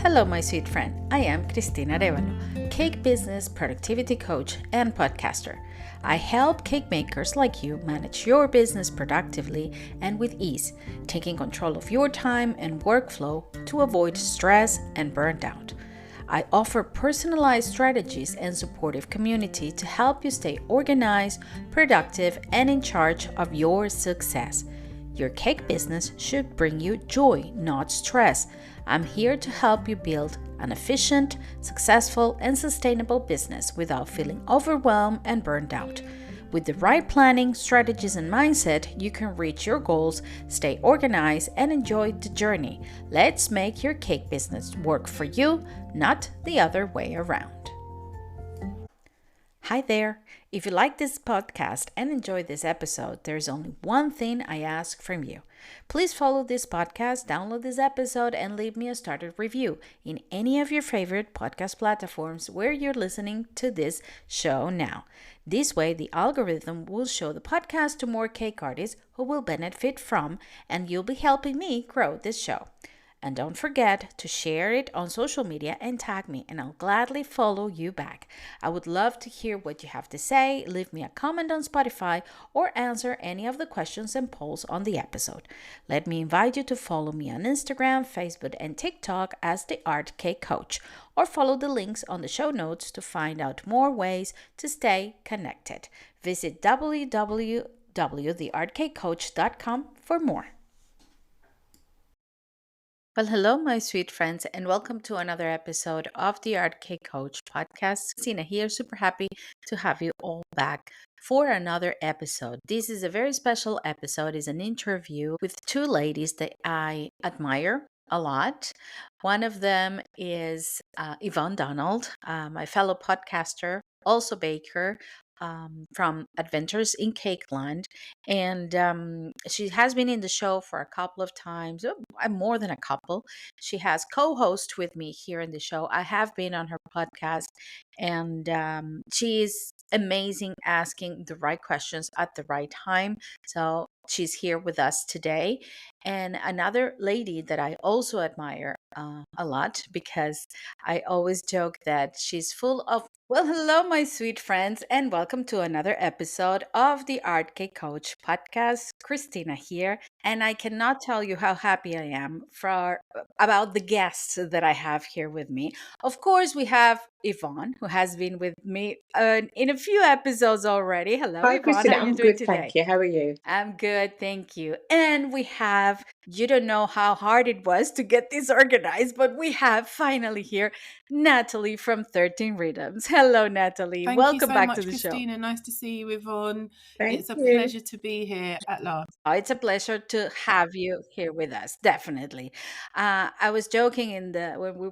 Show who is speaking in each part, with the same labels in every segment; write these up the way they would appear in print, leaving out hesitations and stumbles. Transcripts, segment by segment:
Speaker 1: Hello, my sweet friend. I am Cristina Arevalo, cake business, productivity coach, and podcaster. I help cake makers like you manage your business productively and with ease, taking control of your time and workflow to avoid stress and burnt out. I offer personalized strategies and supportive community to help you stay organized, productive, and in charge of your success. Your cake business should bring you joy, not stress. I'm here to help you build an efficient, successful, and sustainable business without feeling overwhelmed and burned out. With the right planning, strategies, and mindset, you can reach your goals, stay organized, and enjoy the journey. Let's make your cake business work for you, not the other way around. Hi there. If you like this podcast and enjoy this episode, there's only one thing I ask from you. Please follow this podcast, download this episode, and leave me a started review in any of your favorite podcast platforms where you're listening to this show now. This way, the algorithm will show the podcast to more cake artists who will benefit from, and you'll be helping me grow this show. And don't forget to share it on social media and tag me, and I'll gladly follow you back. I would love to hear what you have to say. Leave me a comment on Spotify or answer any of the questions and polls on the episode. Let me invite you to follow me on Instagram, Facebook, and TikTok as the Art Cake Coach, or follow the links on the show notes to find out more ways to stay connected. Visit www.theartcakecoach.com for more. Well, hello, my sweet friends, and welcome to another episode of the Art Cake Coach podcast. Sina here, super happy to have you all back for another episode. This is a very special episode. It's an interview with two ladies that I admire a lot. One of them is Yvonne Donald, my fellow podcaster, also baker, from Adventures in Cakeland. And she has been in the show for a couple of times, more than a couple. She has co-host with me here in the show. I have been on her podcast, and she is amazing, asking the right questions at the right time. So she's here with us today. And another lady that I also admire a lot, because I always joke that she's full of, well, hello, my sweet friends, and welcome to another episode of the Art Cake Coach podcast. Christina here, and I cannot tell you how happy I am about the guests that I have here with me. Of course, we have Yvonne, who has been with me in a few episodes already. Hello,
Speaker 2: Hi,
Speaker 1: Yvonne.
Speaker 2: Christina.
Speaker 1: How are you
Speaker 2: I'm
Speaker 1: doing
Speaker 2: good,
Speaker 1: today?
Speaker 2: thank you. How are you?
Speaker 1: I'm good, thank you. And we have, you don't know how hard it was to get this organized, but we have finally here Natalie from 13 Rhythms. Hello, Natalie.
Speaker 3: Thank you
Speaker 1: Welcome
Speaker 3: so
Speaker 1: back
Speaker 3: much,
Speaker 1: to the show.
Speaker 3: Christina. Nice to see you, Yvonne.
Speaker 2: Thank
Speaker 3: It's a
Speaker 2: you.
Speaker 3: pleasure to be here at last.
Speaker 1: Oh, it's a pleasure to have you here with us. Definitely. I was joking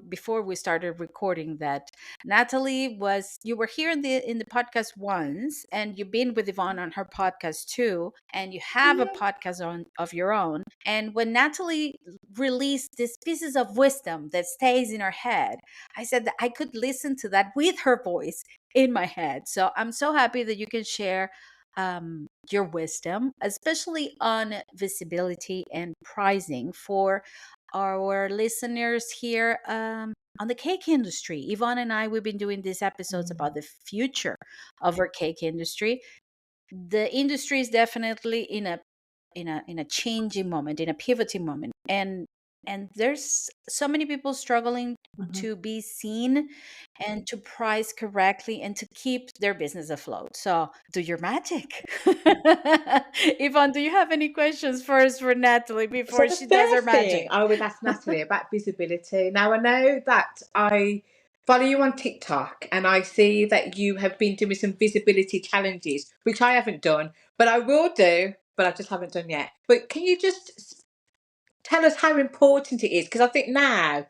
Speaker 1: before we started recording that Natalie you were here in the podcast once, and you've been with Yvonne on her podcast too, and you have a podcast of your own. And when Natalie released these pieces of wisdom that stays in her head, I said that I could listen to that with her voice in my head. So I'm so happy that you can share your wisdom, especially on visibility and pricing for our listeners here on the cake industry. Yvonne and I, we've been doing these episodes about the future of our cake industry. The industry is definitely in a changing moment, in a pivoting moment, and there's so many people struggling to be seen and to price correctly and to keep their business afloat. So do your magic. Yvonne, do you have any questions first for Natalie
Speaker 2: So
Speaker 1: before
Speaker 2: the
Speaker 1: she does her
Speaker 2: first thing
Speaker 1: magic?
Speaker 2: I would ask Natalie about visibility. Now, I know that I follow you on TikTok and I see that you have been doing some visibility challenges, which I haven't done, but I will do, but I just haven't done yet. But can you just tell us how important it is? Because I think now,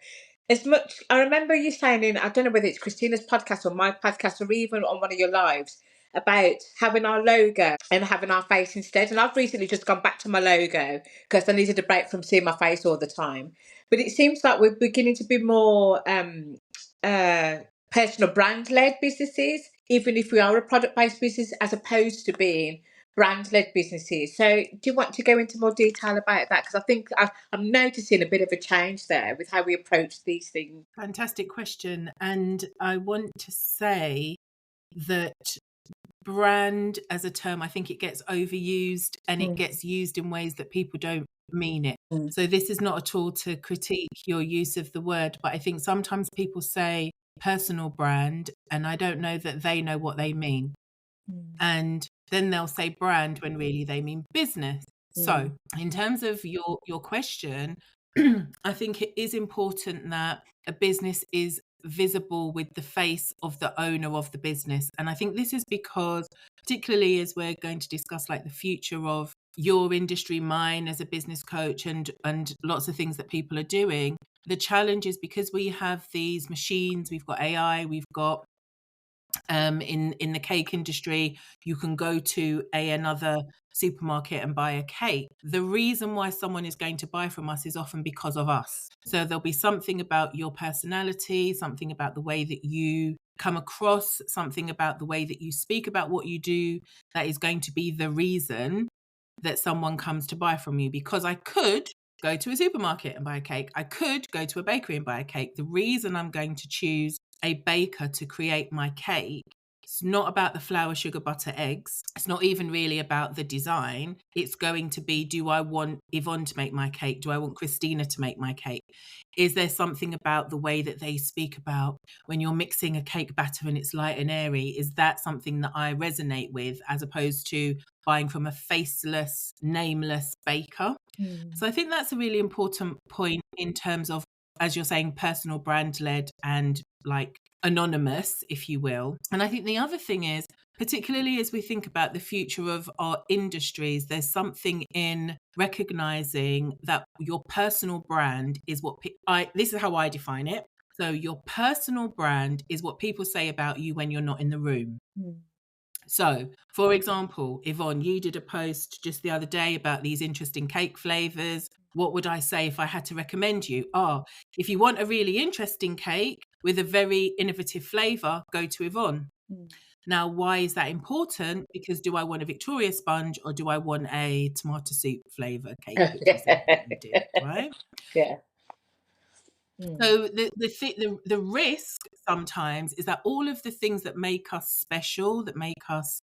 Speaker 2: as much, I remember you saying I don't know whether it's Christina's podcast or my podcast or even on one of your lives, about having our logo and having our face instead. And I've recently just gone back to my logo because I needed a break from seeing my face all the time. But it seems like we're beginning to be more personal brand led businesses, even if we are a product based business, as opposed to being brand-led businesses. So do you want to go into more detail about that? Because I think I'm noticing a bit of a change there with how we approach these things.
Speaker 3: Fantastic question. And I want to say that brand as a term, I think it gets overused and it gets used in ways that people don't mean it. So this is not at all to critique your use of the word, but I think sometimes people say personal brand and I don't know that they know what they mean. And then they'll say brand when really they mean business. So in terms of your question, I think it is important that a business is visible with the face of the owner of the business. And I think this is because, particularly as we're going to discuss like the future of your industry, mine as a business coach and lots of things that people are doing, the challenge is because we have these machines, we've got AI, we've got in the cake industry, you can go to another supermarket and buy a cake. The reason why someone is going to buy from us is often because of us. So there'll be something about your personality, something about the way that you come across, something about the way that you speak about what you do that is going to be the reason that someone comes to buy from you. Because I could go to a supermarket and buy a cake. I could go to a bakery and buy a cake. The reason I'm going to choose a baker to create my cake, it's not about the flour, sugar, butter, eggs. It's not even really about the design. It's going to be, do I want Yvonne to make my cake? Do I want Christina to make my cake? Is there something about the way that they speak about when you're mixing a cake batter and it's light and airy? Is that something that I resonate with as opposed to buying from a faceless, nameless baker? So I think that's a really important point in terms of, as you're saying, personal brand led and like anonymous, if you will. And I think the other thing is, particularly as we think about the future of our industries, there's something in recognizing that your personal brand is what this is how I define it. So your personal brand is what people say about you when you're not in the room. So, for example, Yvonne, you did a post just the other day about these interesting cake flavors. What would I say if I had to recommend you? If you want a really interesting cake with a very innovative flavor, go to Yvonne. Now, why is that important? Because do I want a Victoria sponge or do I want a tomato soup flavor cake, which you said that you did, right?
Speaker 2: Yeah.
Speaker 3: So the risk sometimes is that all of the things that make us special, that make us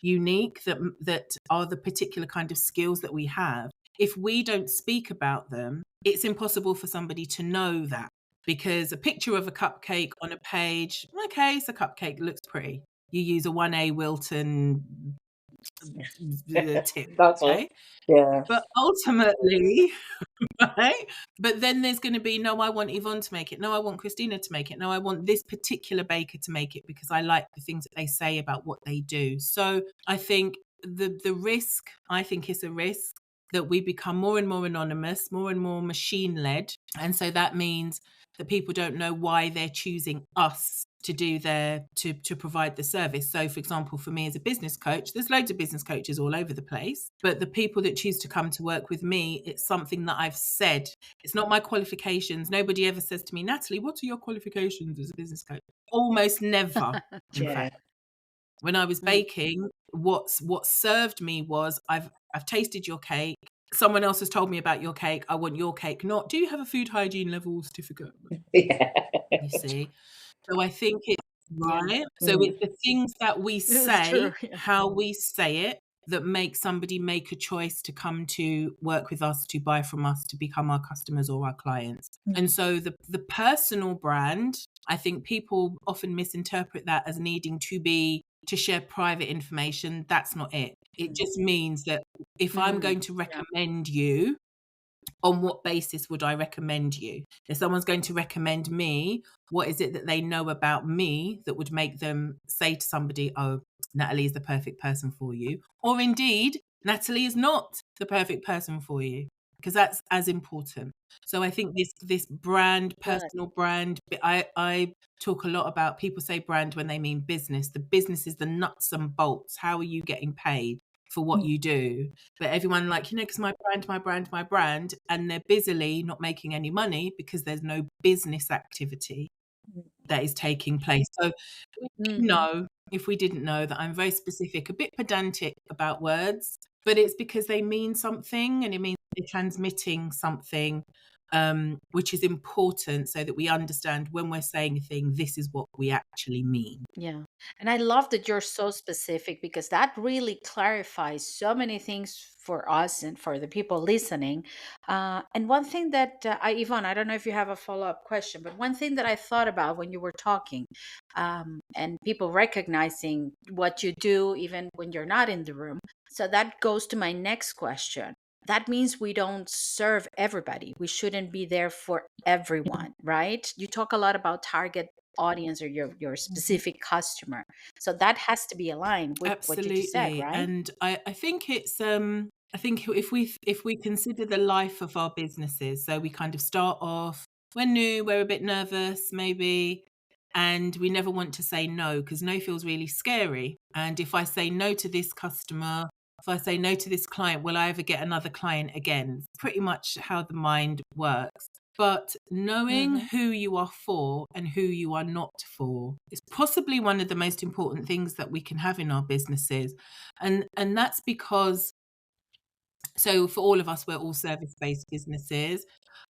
Speaker 3: unique, that are the particular kind of skills that we have, if we don't speak about them, it's impossible for somebody to know that. Because a picture of a cupcake on a page, okay, it's a cupcake, looks pretty. You use a 1A Wilton tip,
Speaker 2: That's
Speaker 3: okay?
Speaker 2: us. Yeah.
Speaker 3: But ultimately, right? But then there's going to be, no, I want Yvonne to make it. No, I want Christina to make it. No, I want this particular baker to make it because I like the things that they say about what they do. So I think the risk, I think is a risk that we become more and more anonymous, more and more machine led. And so that means that people don't know why they're choosing us to do to provide the service. So for example, for me as a business coach, there's loads of business coaches all over the place, but the people that choose to come to work with me, it's something that I've said. It's not my qualifications. Nobody ever says to me, Natalie, what are your qualifications as a business coach? Almost never, in fact. When I was baking, what served me was I've tasted your cake. Someone else has told me about your cake. I want your cake. Not, do you have a food hygiene level certificate?
Speaker 2: Yeah.
Speaker 3: You see? So I think it's right. So it's the things that we
Speaker 1: It's
Speaker 3: say,
Speaker 1: true. Yeah.
Speaker 3: how we say it, that make somebody make a choice to come to work with us, to buy from us, to become our customers or our clients. And so the personal brand, I think people often misinterpret that as needing to share private information. That's not it. It just means that if I'm going to recommend you, on what basis would I recommend you? If someone's going to recommend me, what is it that they know about me that would make them say to somebody, oh, Natalie is the perfect person for you? Or indeed, Natalie is not the perfect person for you, because that's as important. So I think this brand, personal brand, I talk a lot about, people say brand when they mean business. The business is the nuts and bolts. How are you getting paid for what you do? But everyone because my brand, and they're busily not making any money because there's no business activity that is taking place. So we know if we didn't know that I'm very specific, a bit pedantic about words, but it's because they mean something, and it means they're transmitting something, which is important, so that we understand when we're saying a thing, this is what we actually mean.
Speaker 1: Yeah. And I love that you're so specific, because that really clarifies so many things for us and for the people listening. And one thing that Yvonne, I don't know if you have a follow up question, but one thing that I thought about when you were talking, and people recognizing what you do even when you're not in the room. So that goes to my next question. That means we don't serve everybody. We shouldn't be there for everyone, right? You talk a lot about target audience, or your specific customer, so that has to be aligned with what you just said,
Speaker 3: Absolutely.
Speaker 1: right?
Speaker 3: And I think it's I think if we consider the life of our businesses, so we kind of start off, we're new, we're a bit nervous maybe, and we never want to say no, because no feels really scary. And if I say no to this customer, if I say no to this client, will I ever get another client again? It's pretty much how the mind works. But knowing
Speaker 1: Hmm.
Speaker 3: who you are for and who you are not for is possibly one of the most important things that we can have in our businesses. And that's because, so for all of us, we're all service-based businesses.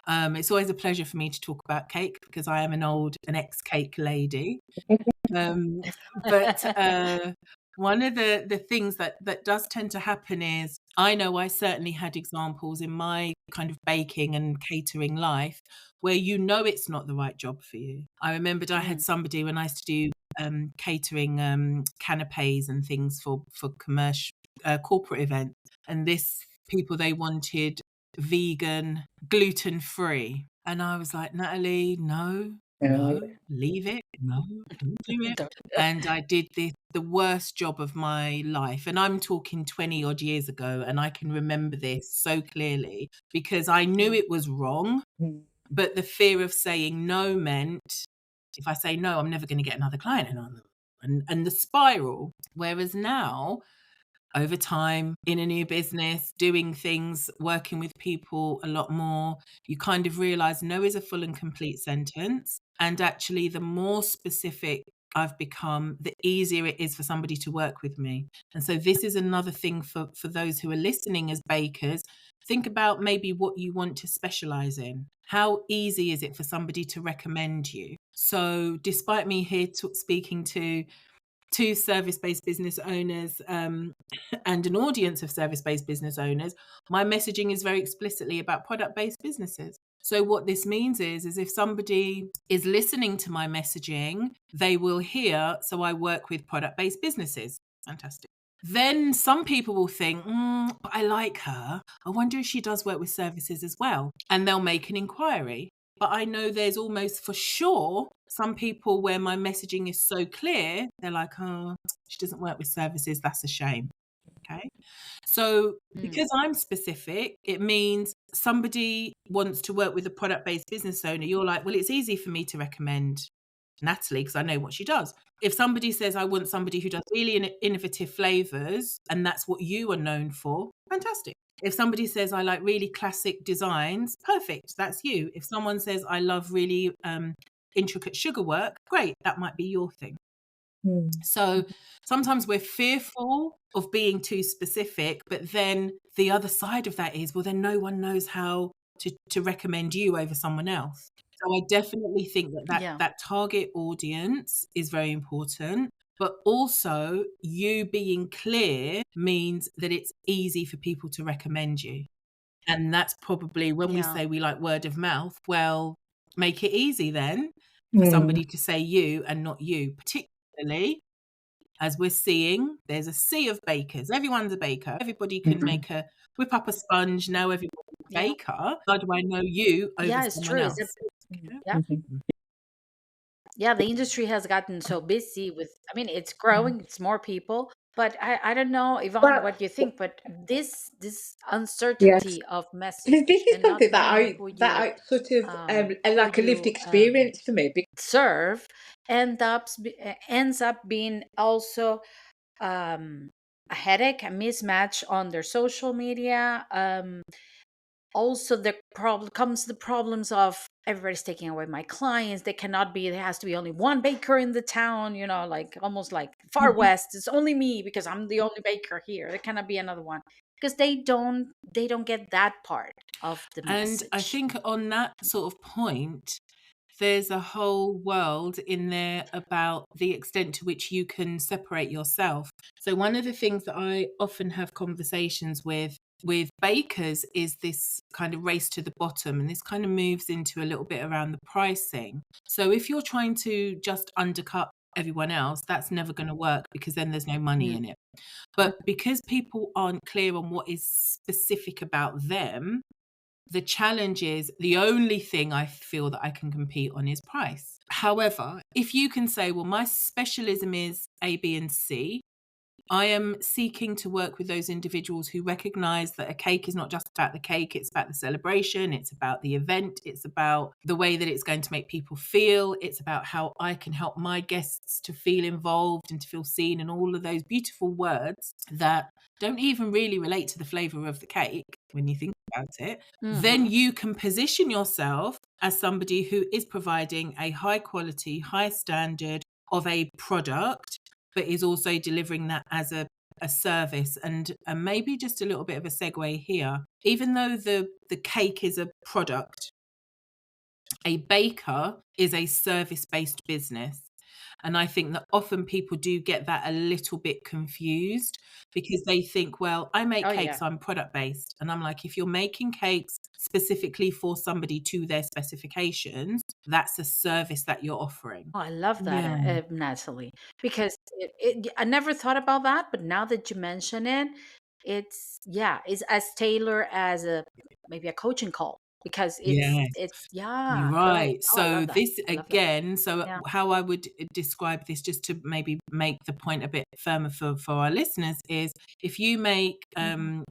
Speaker 3: It's always a pleasure for me to talk about cake, because I am an ex-cake lady. Um, but one of the things that does tend to happen is, I know I certainly had examples in my kind of baking and catering life where it's not the right job for you. I remembered I had
Speaker 1: Mm.
Speaker 3: somebody when I used to do catering, canapes and things for commercial corporate events, and this people, they wanted vegan, gluten free, and I was like, Natalie, no,
Speaker 2: Oh,
Speaker 3: no, leave it. No, don't do it.
Speaker 1: Don't-
Speaker 3: And I did the worst job of my life. And I'm talking 20 odd years ago. And I can remember this so clearly because I knew
Speaker 1: yeah.
Speaker 3: it was wrong.
Speaker 2: yeah.
Speaker 3: But the fear of saying no meant, if I say no, I'm never going to get another client. And the spiral. Whereas now, over time in a new business, doing things, working with people a lot more, you kind of realize no is a full and complete sentence. And actually, the more specific I've become, the easier it is for somebody to work with me. And so this is another thing for those who are listening as bakers. Think about maybe what you want to specialize in. How easy is it for somebody to recommend you? So despite me here speaking to two service-based business owners, and an audience of service-based business owners, my messaging is very explicitly about product-based businesses. So what this means is if somebody is listening to my messaging, they will hear, so I work with product-based businesses. Fantastic. Then some people will think, I like her. I wonder if she does work with services as well. And they'll make an inquiry. But I know there's almost for sure some people where my messaging is so clear, they're like, oh, she doesn't work with services. That's a shame. Okay. So
Speaker 1: Mm.
Speaker 3: because I'm specific, it means somebody wants to work with a product based business owner. You're like, well, it's easy for me to recommend Natalie because I know what she does. If somebody says, I want somebody who does really innovative flavors and that's what you are known for, fantastic. If somebody says, I like really classic designs, perfect, that's you. If someone says, I love really intricate sugar work, great, that might be your thing.
Speaker 2: Mm.
Speaker 3: So sometimes we're fearful of being too specific, but then the other side of that is, well, then no one knows how to recommend you over someone else. So I definitely think
Speaker 1: Yeah.
Speaker 3: that target audience is very important, but also you being clear means that it's easy for people to recommend you. And that's probably when we
Speaker 1: Yeah.
Speaker 3: say we like word of mouth, well, make it easy then for
Speaker 2: Mm.
Speaker 3: somebody to say you and not you, particularly as we're seeing, there's a sea of bakers. Everyone's a baker. Everybody can
Speaker 2: Mm.
Speaker 3: whip up a sponge. Now everybody's a
Speaker 1: Yeah.
Speaker 3: baker. How do I know you over
Speaker 1: Yeah, it's
Speaker 3: someone
Speaker 1: true.
Speaker 3: else? Okay.
Speaker 1: Yeah.
Speaker 2: Mhm.
Speaker 1: Yeah, the industry has gotten so busy with, I mean, it's growing, it's more people, but I don't know, Yvonne,
Speaker 2: Well,
Speaker 1: what you think, but this
Speaker 2: yes.
Speaker 1: uncertainty of message
Speaker 2: This is
Speaker 1: and not
Speaker 2: something that
Speaker 1: knowing who you
Speaker 2: I sort of
Speaker 1: who
Speaker 2: like a lived
Speaker 1: you
Speaker 2: experience for me.
Speaker 1: serve ends up being also um a headache, a mismatch on their social media. also the problem comes the problems of everybody's taking away my clients. They cannot be, there has to be only one baker in the town, like almost like Far West. It's only me because I'm the only baker here. There cannot be another one, because they don't get that part of the
Speaker 3: And I
Speaker 1: message.
Speaker 3: think on that sort of point, there's a whole world in there about the extent to which you can separate yourself. So one of the things that I often have conversations with bakers is this kind of race to the bottom, and this kind of moves into a little bit around the pricing. So if you're trying to just undercut everyone else, that's never going to work, because then there's no money
Speaker 1: Mm.
Speaker 3: in it. But because people aren't clear on what is specific about them, the challenge is, the only thing I feel that I can compete on is price. However, if you can say, well, my specialism is A, B, and C, I am seeking to work with those individuals who recognize that a cake is not just about the cake, it's about the celebration, it's about the event, it's about the way that it's going to make people feel, it's about how I can help my guests to feel involved and to feel seen, and all of those beautiful words that don't even really relate to the flavor of the cake when you think about it. Then you can position yourself as somebody who is providing a high quality, high standard of a product, but is also delivering that as a service. And maybe just a little bit of a segue here. Even though the cake is a product, a baker is a service-based business. And I think that often people do get that a little bit confused, because they think, well, I make
Speaker 1: Oh yeah.
Speaker 3: cakes, I'm product based. And I'm like, if you're making cakes specifically for somebody to their specifications, that's a service that you're offering.
Speaker 1: Oh, I love that,
Speaker 3: Yeah.
Speaker 1: Natalie, because I never thought about that, but now that you mention it, it's as tailored as a maybe a coaching call, because
Speaker 3: Yes.
Speaker 1: it's
Speaker 3: You're
Speaker 1: yeah, great.
Speaker 3: right.
Speaker 1: Oh, I
Speaker 3: So
Speaker 1: love that.
Speaker 3: this
Speaker 1: I love that.
Speaker 3: again, so
Speaker 1: Yeah.
Speaker 3: how I would describe this, just to maybe make the point a bit firmer for our listeners, is if you make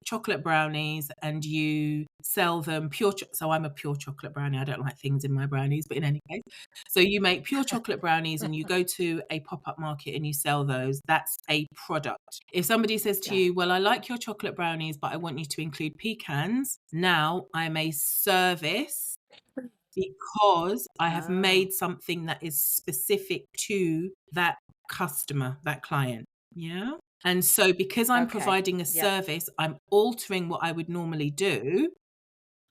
Speaker 3: chocolate brownies and you sell them pure, so I'm a pure chocolate brownie. I don't like things in my brownies, but in any case, so you make pure chocolate brownies and you go to a pop-up market and you sell those, that's a product. If somebody says to
Speaker 1: Got it.
Speaker 3: you, well, I like your chocolate brownies, but I want you to include pecans, now I'm a service, because I have
Speaker 1: Oh,
Speaker 3: made something that is specific to that customer, that client. Yeah. And so because I'm
Speaker 1: okay.
Speaker 3: providing a
Speaker 1: Yep.
Speaker 3: service, I'm altering what I would normally do.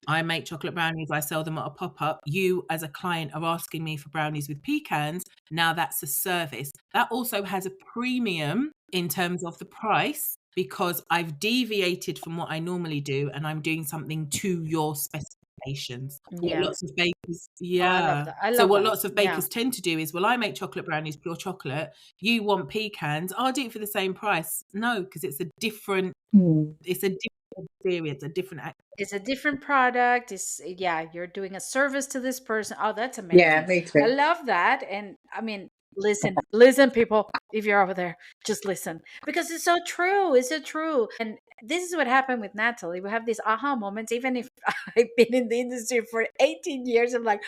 Speaker 3: I make chocolate brownies, I sell them at a pop up. You, as a client, are asking me for brownies with pecans. Now that's a service. That also has a premium in terms of the price, because I've deviated from what I normally do and I'm doing something to your specifications. What
Speaker 1: Yeah.
Speaker 3: lots of bakers,
Speaker 1: Oh, I love
Speaker 3: yeah.
Speaker 1: that. I
Speaker 3: So
Speaker 1: love
Speaker 3: what
Speaker 1: that.
Speaker 3: lots of
Speaker 1: Yeah.
Speaker 3: bakers tend to do is, well, I make chocolate brownies, pure chocolate. You want pecans? I'll do it for the same price. No, because it's a different, it's a different experience, a different.
Speaker 1: It's a different product. It's yeah, you're doing a service to this person. Oh, that's
Speaker 2: Yeah,
Speaker 1: amazing.
Speaker 2: me
Speaker 1: I
Speaker 2: too.
Speaker 1: love that. And I mean, listen, people, if you're over there, just listen, because it's so true. It's so true. And this is what happened with Natalie. We have these aha moments. Even if I've been in the industry for 18 years, I'm like,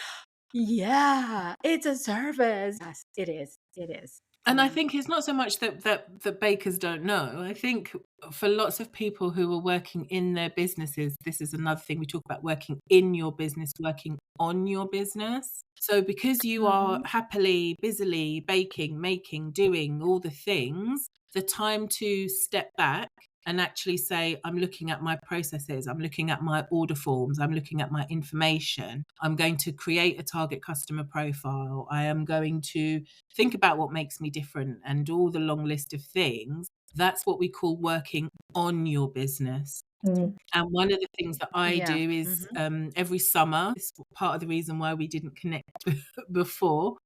Speaker 1: yeah, it's a service. Yes, it is. It is.
Speaker 3: And I
Speaker 1: Yeah.
Speaker 3: think it's not so much that bakers don't know. I think for lots of people who are working in their businesses, this is another thing we talk about: working in your business, working on your business. So because you are
Speaker 1: Mm-hmm.
Speaker 3: happily, busily baking, making, doing all the things, the time to step back and actually say, I'm looking at my processes, I'm looking at my order forms, I'm looking at my information, I'm going to create a target customer profile, I am going to think about what makes me different, and all the long list of things. That's what we call working on your business.
Speaker 2: Mm.
Speaker 3: And one of the things that I
Speaker 1: Yeah.
Speaker 3: do is
Speaker 1: Mm-hmm.
Speaker 3: every summer, this is part of the reason why we didn't connect before,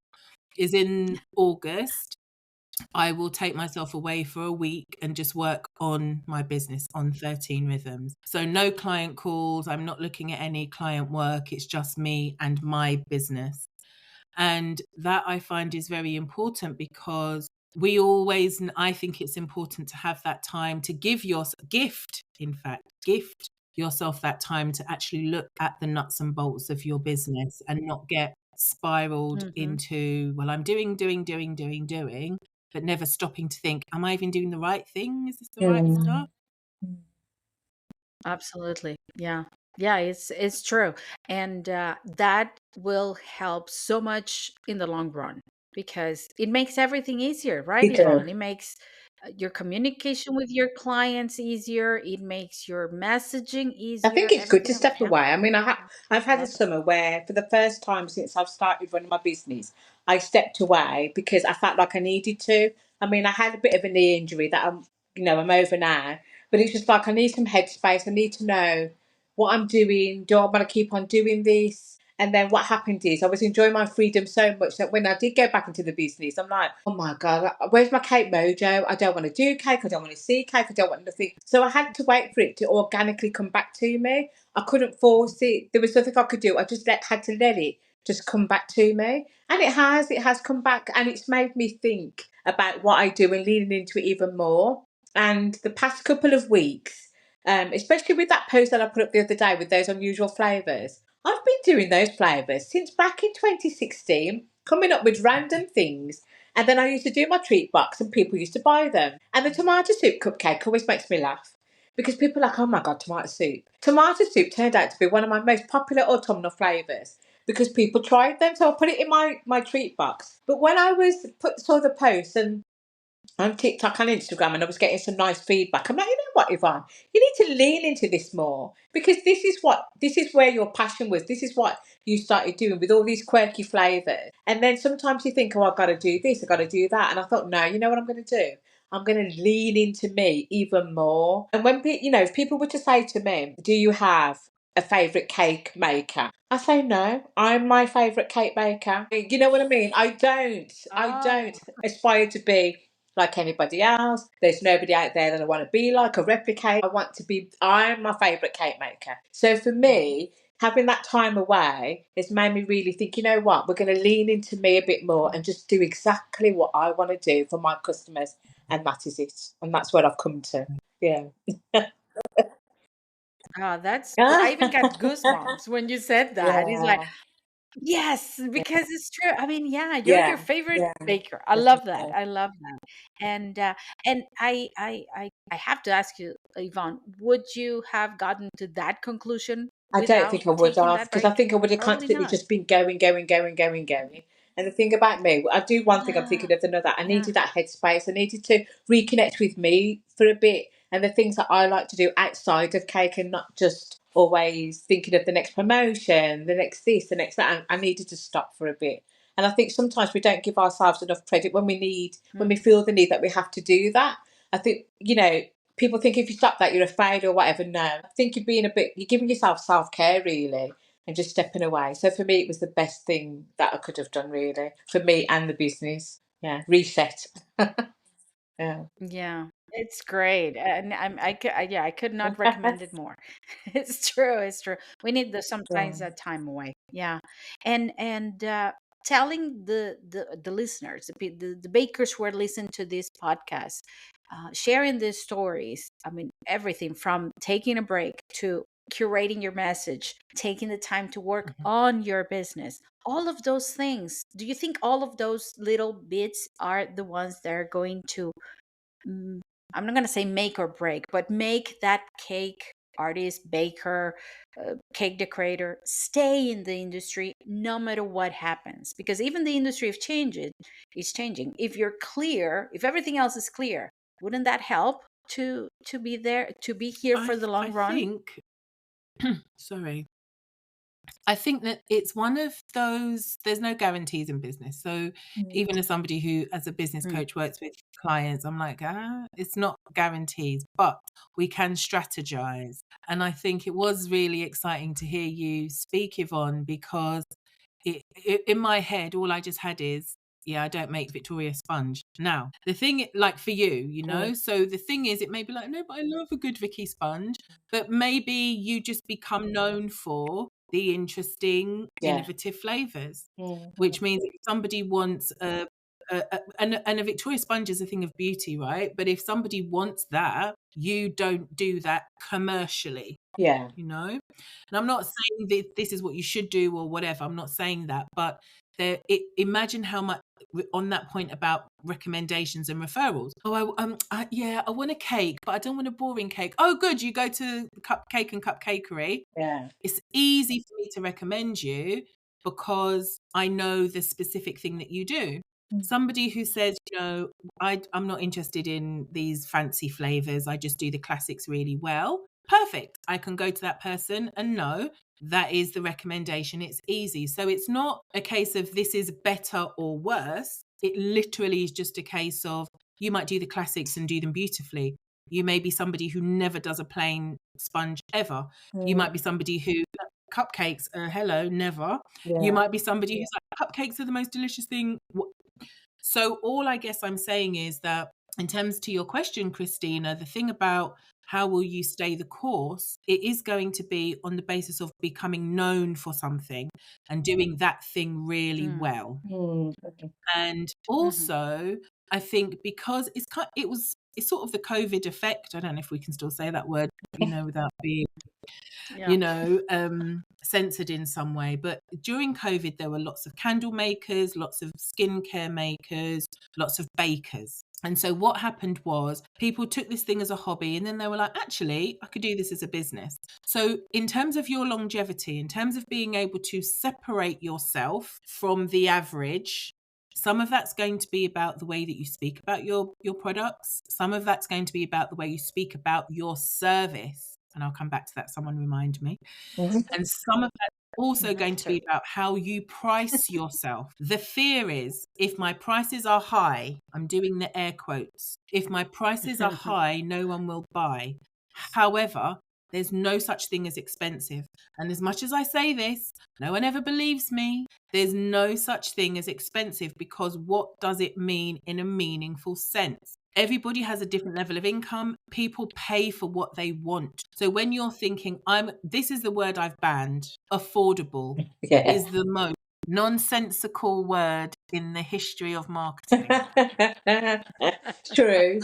Speaker 3: is in August, I will take myself away for a week and just work on my business on 13 rhythms. So no client calls. I'm not looking at any client work. It's just me and my business. And that I find is very important, because we always, and I think it's important to have that time to gift yourself that time to actually look at the nuts and bolts of your business and not get spiraled
Speaker 1: Mm-hmm.
Speaker 3: into, well, I'm doing, but never stopping to think, am I even doing the right thing? Is this the right
Speaker 2: Mm.
Speaker 3: stuff?
Speaker 1: Absolutely. Yeah. Yeah, it's true, and that will help so much in the long run because it makes everything easier, right,
Speaker 2: It does.
Speaker 1: Yvonne? It makes your communication with your clients easier. It makes your messaging
Speaker 2: I think
Speaker 1: easier.
Speaker 2: it's good to
Speaker 1: Everything else.
Speaker 2: step
Speaker 1: Yeah,
Speaker 2: away. I mean, I've had a
Speaker 1: love it.
Speaker 2: summer where, for the first time since I've started running my business, I stepped away because I felt like I needed to. I mean, I had a bit of a knee injury that I'm over now, but it's just like I need some headspace. I need to know what I'm doing. Do I want to keep on doing this? And then what happened is I was enjoying my freedom so much that when I did go back into the business, I'm like, oh my God, where's my cake mojo? I don't want to do cake. I don't want to see cake. I don't want nothing. So I had to wait for it to organically come back to me. I couldn't force it. There was nothing I could do. I just had to let it just come back to me. And it has come back, and it's made me think about what I do and leaning into it even more. And the past couple of weeks, especially with that post that I put up the other day with those unusual flavours, I've been doing those flavours since back in 2016, coming up with random things. And then I used to do my treat box and people used to buy them. And the tomato soup cupcake always makes me laugh because people are like, oh my God, tomato soup. Tomato soup turned out to be one of my most popular autumnal flavours because people tried them. So I put it in my treat box. But when I saw the post and on TikTok and Instagram, and I was getting some nice feedback. I'm like, you know what, Yvonne, you need to lean into this more because this is where your passion was. This is what you started doing with all these quirky flavors. And then sometimes you think, oh, I've got to do this, I've got to do that, and I thought, no, you know what I'm going to do? I'm going to lean into me even more. And when if people were to say to me, do you have a favourite cake maker? I say no. I'm my favourite cake maker. You know what I mean? I
Speaker 3: Oh,
Speaker 2: don't aspire to be like anybody else. There's nobody out there that I want to be like or replicate. I'm my favourite cake maker. So for me, having that time away has made me really think, you know what, we're going to lean into me a bit more and just do exactly what I want to do for my customers. And that is it. And that's what I've come to. Yeah.
Speaker 1: Oh, that's I even
Speaker 2: yeah.
Speaker 1: got goosebumps when you said that. It's like, yes, because it's true. I mean, yeah, you're your
Speaker 2: Yeah.
Speaker 1: favorite
Speaker 2: Yeah.
Speaker 1: baker. I love that.
Speaker 2: Definitely.
Speaker 1: I love that. And I have to ask you, Yvonne, would you have gotten to that conclusion
Speaker 2: I don't
Speaker 1: without
Speaker 2: think I would
Speaker 1: taking
Speaker 2: have
Speaker 1: that
Speaker 2: because I
Speaker 1: break?
Speaker 2: think I would have
Speaker 1: Probably
Speaker 2: constantly
Speaker 1: not.
Speaker 2: just been going, going, going, going, going. And the thing about me, I do one thing, I'm
Speaker 1: Yeah,
Speaker 2: thinking of another. I
Speaker 1: yeah.
Speaker 2: needed that headspace. I needed to reconnect with me for a bit and the things that I like to do outside of cake and not just always thinking of the next promotion, the next this, the next that. I needed to stop for a bit. And I think sometimes we don't give ourselves enough credit when we
Speaker 1: Mm.
Speaker 2: feel the need that we have to do that. I think, people think if you stop that, you're afraid or whatever. No, I think you're giving yourself self care really and just stepping away. So for me, it was the best thing that I could have done really for me and the business. Yeah, reset. yeah.
Speaker 1: Yeah, it's great, and yeah, I could not recommend it more. It's true, it's true. We need sometimes
Speaker 2: yeah.
Speaker 1: that time away. Yeah, and telling the listeners, the bakers who are listening to this podcast, sharing these stories. I mean, everything from taking a break to curating your message, taking the time to work on your business. All of those things. Do you think all of those little bits are the ones that are going to mm, I'm not going to say make or break, but make that cake artist, baker, cake decorator stay in the industry no matter what happens? Because even the industry is changing. If you're clear, if everything else is clear, wouldn't that help to be there, to be here for the
Speaker 3: I
Speaker 1: long run?
Speaker 3: think, sorry, I think that it's one of those, there's no guarantees in business. So even as somebody who, as a business
Speaker 1: Mm.
Speaker 3: coach, works with clients, I'm like, it's not guarantees, but we can strategize. And I think it was really exciting to hear you speak, Yvonne, because in my head, all I just had is, yeah, I don't make Victoria sponge. Now, the thing, like for you,
Speaker 2: Mm.
Speaker 3: so the thing is, it may be like, no, but I love a good Vicky sponge, but maybe you just become known for the interesting,
Speaker 2: Yeah.
Speaker 3: innovative flavors,
Speaker 2: Mm.
Speaker 3: which means if somebody wants and a Victoria sponge is a thing of beauty, right? But if somebody wants that, you don't do that commercially,
Speaker 2: Yeah.
Speaker 3: And I'm not saying that this is what you should do or whatever. I'm not saying that, but imagine how much on that point about recommendations and referrals. Oh, I want a cake, but I don't want a boring cake. Oh, good, you go to Cupcake and Cupcakery.
Speaker 2: Yeah.
Speaker 3: It's easy for me to recommend you because I know the specific thing that you do. Somebody who says, I'm not interested in these fancy flavors. I just do the classics really well. Perfect. I can go to that person and know that is the recommendation. It's easy. So it's not a case of this is better or worse. It literally is just a case of you might do the classics and do them beautifully. You may be somebody who never does a plain sponge ever. You might be somebody who cupcakes, hello, never.
Speaker 2: Yeah.
Speaker 3: You might be somebody who's like, cupcakes are the most delicious thing. So all I guess I'm saying is that in terms to your question, Christina, the thing about how will you stay the course, it is going to be on the basis of becoming known for something and doing that thing really well.
Speaker 2: Okay.
Speaker 3: And also, I think because it's sort of the COVID effect. I don't know if we can still say that word, without being censored in some way. But during COVID, there were lots of candle makers, lots of skincare makers, lots of bakers. And so what happened was people took this thing as a hobby and then they were like, actually, I could do this as a business. So in terms of your longevity, in terms of being able to separate yourself from the average, some of that's going to be about the way that you speak about your products. Some of that's going to be about the way you speak about your service. And I'll come back to that. Someone remind me. And some of that's also going to be about how you price yourself. The fear is if my prices are high, I'm doing the air quotes. If my prices are high, no one will buy. However, there's no such thing as expensive. And as much as I say this, no one ever believes me. There's no such thing as expensive, because what does it mean in a meaningful sense? Everybody has a different level of income. People pay for what they want. So when you're thinking, this is the word I've banned, affordable is the most nonsensical word in the history of marketing.
Speaker 2: True.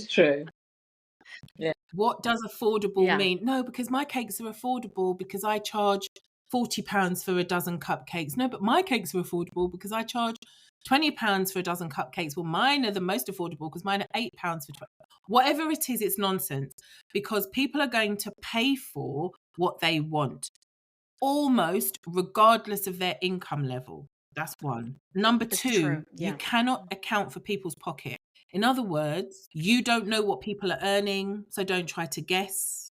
Speaker 2: Yeah.
Speaker 3: What does affordable mean? No, because my cakes are affordable because I charge £40 for a dozen cupcakes. No, but my cakes are affordable because I charge £20 for a dozen cupcakes. Well, mine are the most affordable because mine are £8 for 20. Whatever it is, it's nonsense, because people are going to pay for what they want, almost regardless of their income level. That's one. Number two, you cannot account for people's pocket. In other words, you don't know what people are earning, so don't try to guess.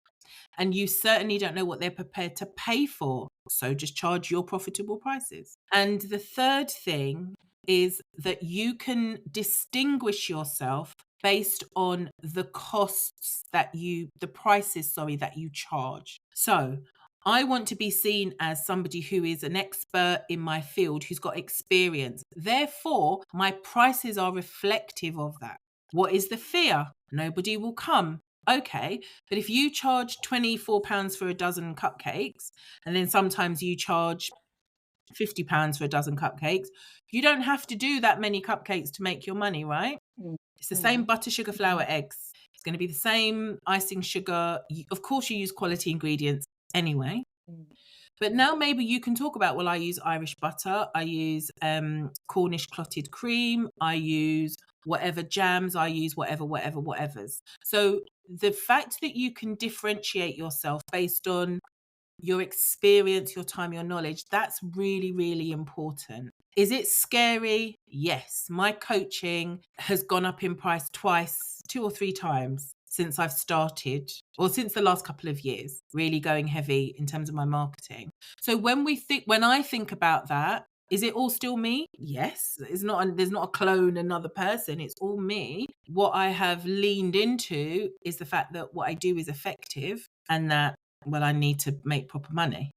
Speaker 3: And you certainly don't know what they're prepared to pay for, so just charge your profitable prices. And the third thing is that you can distinguish yourself based on the prices that you charge. So I want to be seen as somebody who is an expert in my field, who's got experience. Therefore, my prices are reflective of that. What is the fear? Nobody will come. Okay, but if you charge £24 for a dozen cupcakes, and then sometimes you charge £50 for a dozen cupcakes, you don't have to do that many cupcakes to make your money, right? It's the same butter, sugar, flour, eggs. It's going to be the same icing, sugar. Of course, you use quality ingredients anyway. But now maybe you can talk about, well, I use Irish butter, I use Cornish clotted cream, I use whatever jams, I use whatever's. So the fact that you can differentiate yourself based on your experience, your time, your knowledge, that's really, really important. Is it scary? Yes. My coaching has gone up in price twice, 2 or 3 times since I've started, or since the last couple of years, really going heavy in terms of my marketing. So when I think about that, is it all still me? Yes. There's not a clone, another person. It's all me. What I have leaned into is the fact that what I do is effective, and that, well, I need to make proper money.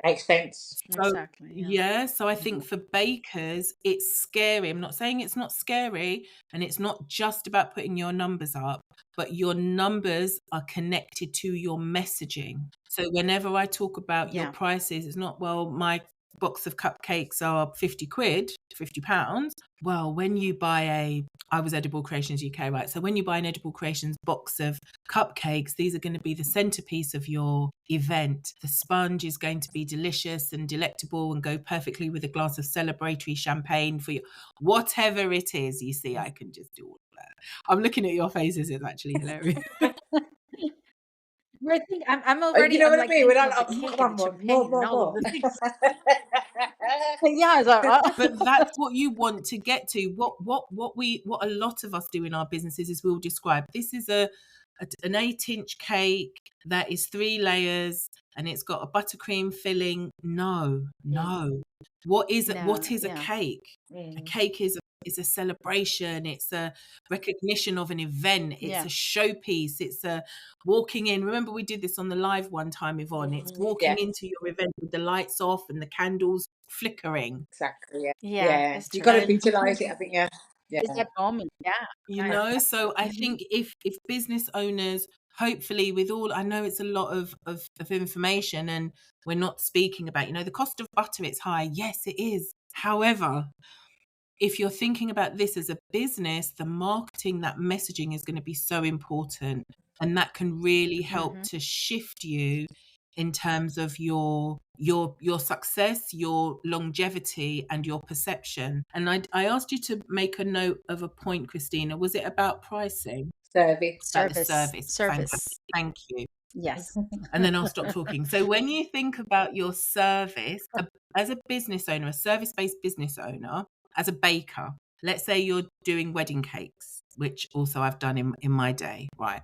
Speaker 2: Makes sense.
Speaker 3: So,
Speaker 1: Exactly.
Speaker 3: so I think for bakers, it's scary. I'm not saying it's not scary, and it's not just about putting your numbers up, but your numbers are connected to your messaging. So whenever I talk about your prices, it's not, well, my box of cupcakes are £50. £50. Well, when you buy I was Edible Creations UK, right? So when you buy an Edible Creations box of cupcakes, these are going to be the centerpiece of your event. The sponge is going to be delicious and delectable and go perfectly with a glass of celebratory champagne for you. Whatever it is, you see, I can just do all of that. I'm looking at your faces. It's actually hilarious.
Speaker 1: I'm
Speaker 2: You
Speaker 1: already,
Speaker 2: know
Speaker 1: I'm
Speaker 2: what I
Speaker 1: like
Speaker 2: mean? We're
Speaker 1: thinking
Speaker 2: not
Speaker 1: of the
Speaker 2: come
Speaker 1: cake and
Speaker 2: on,
Speaker 1: the
Speaker 2: more,
Speaker 1: champagne and
Speaker 2: more,
Speaker 1: all of
Speaker 2: more.
Speaker 1: the things. Yeah, it's like,
Speaker 3: But that's what you want to get to. What a lot of us do in our businesses is we'll describe this is an 8-inch cake that is 3 layers and it's got a buttercream filling. No. What is
Speaker 1: no,
Speaker 3: a
Speaker 1: yeah.
Speaker 3: cake? A cake is a celebration. It's a recognition of an event. It's
Speaker 1: Yeah.
Speaker 3: a showpiece. It's a walking in. Remember, we did this on the live one time, Yvonne. It's walking
Speaker 2: Yes,
Speaker 3: into your event with the lights off and the candles flickering.
Speaker 2: exactly. Yeah,
Speaker 1: Yeah,
Speaker 2: yeah.
Speaker 1: it's
Speaker 2: You
Speaker 1: true.
Speaker 2: got to
Speaker 1: And
Speaker 2: visualize it, haven't you? Yeah.
Speaker 1: it's that moment. Yeah. Right.
Speaker 3: So I
Speaker 1: Mhm.
Speaker 3: think if business owners, hopefully with all, I know it's a lot of information and we're not speaking about, the cost of butter, it's high. Yes, it is. However, if you're thinking about this as a business, the marketing, that messaging is going to be so important. And that can really help
Speaker 1: Mhm.
Speaker 3: to shift you in terms of your success, your longevity, and your perception. And I asked you to make a note of a point, Christina. Was it about pricing?
Speaker 2: Service.
Speaker 3: About the
Speaker 1: Service.
Speaker 3: service. Fantastic.
Speaker 1: Service.
Speaker 3: Thank you.
Speaker 1: Yes.
Speaker 3: And then I'll stop talking. So when you think about your service, as a business owner, a service-based business owner, as a baker, let's say you're doing wedding cakes, which also I've done in my day, right?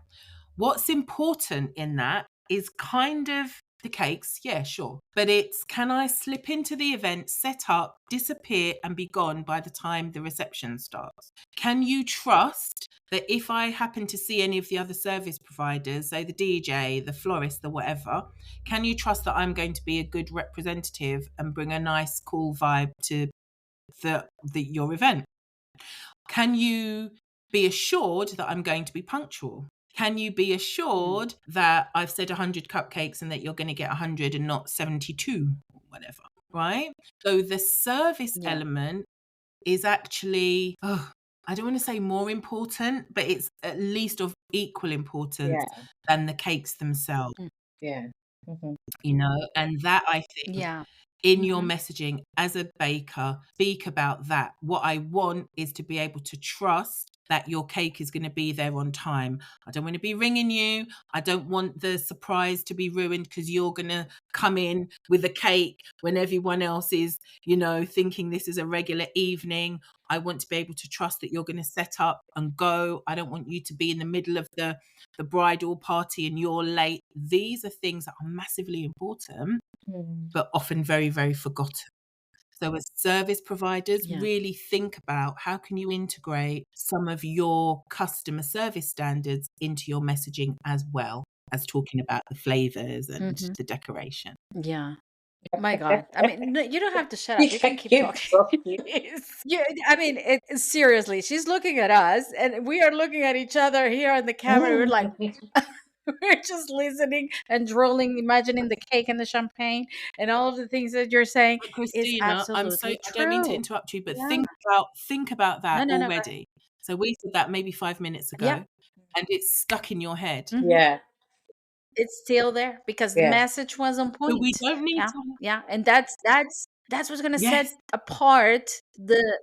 Speaker 3: What's important in that is kind of the cakes, yeah, sure. But it's, can I slip into the event, set up, disappear, and be gone by the time the reception starts? Can you trust that if I happen to see any of the other service providers, say the DJ, the florist, the whatever, can you trust that I'm going to be a good representative and bring a nice, cool vibe to your event? Can you be assured that I'm going to be punctual? Can you be assured that I've said 100 cupcakes and that you're going to get 100 and not 72 or whatever, right? So the service
Speaker 1: Yeah.
Speaker 3: element is actually, I don't want to say more important, but it's at least of equal importance than the cakes themselves,
Speaker 2: Yeah. Mm-hmm.
Speaker 3: and that I think
Speaker 1: Yeah.
Speaker 3: in your messaging as a baker, speak about that. What I want is to be able to trust that your cake is going to be there on time. I don't want to be ringing you. I don't want the surprise to be ruined because you're going to come in with a cake when everyone else is, thinking this is a regular evening. I want to be able to trust that you're going to set up and go. I don't want you to be in the middle of the bridal party and you're late. These are things that are massively important, but often very, very forgotten. So as service providers,
Speaker 1: Yeah.
Speaker 3: really think about how can you integrate some of your customer service standards into your messaging as well as talking about the flavors and the decoration.
Speaker 1: Yeah. My God. I mean, no, you don't have to shut up. You can keep
Speaker 2: Keep
Speaker 1: talking.
Speaker 2: talking.
Speaker 1: Yeah, I mean, seriously, she's looking at us and we are looking at each other here on the camera. We're like, we're just listening and drooling, imagining the cake and the champagne and all of the things that you're saying
Speaker 3: But
Speaker 1: is
Speaker 3: Christina,
Speaker 1: absolutely
Speaker 3: I don't mean to
Speaker 1: true.
Speaker 3: interrupt you, but
Speaker 1: Yeah.
Speaker 3: think about
Speaker 1: No,
Speaker 3: that
Speaker 1: no, no.
Speaker 3: already. So we said that maybe 5 minutes
Speaker 1: Yeah.
Speaker 3: ago and it's stuck in your head.
Speaker 2: Yeah.
Speaker 1: It's still there because the
Speaker 2: Yeah.
Speaker 1: message was on
Speaker 3: So we
Speaker 1: point.
Speaker 3: don't need
Speaker 1: Yeah.
Speaker 3: to.
Speaker 1: Yeah. And that's what's gonna set
Speaker 3: Yes.
Speaker 1: apart the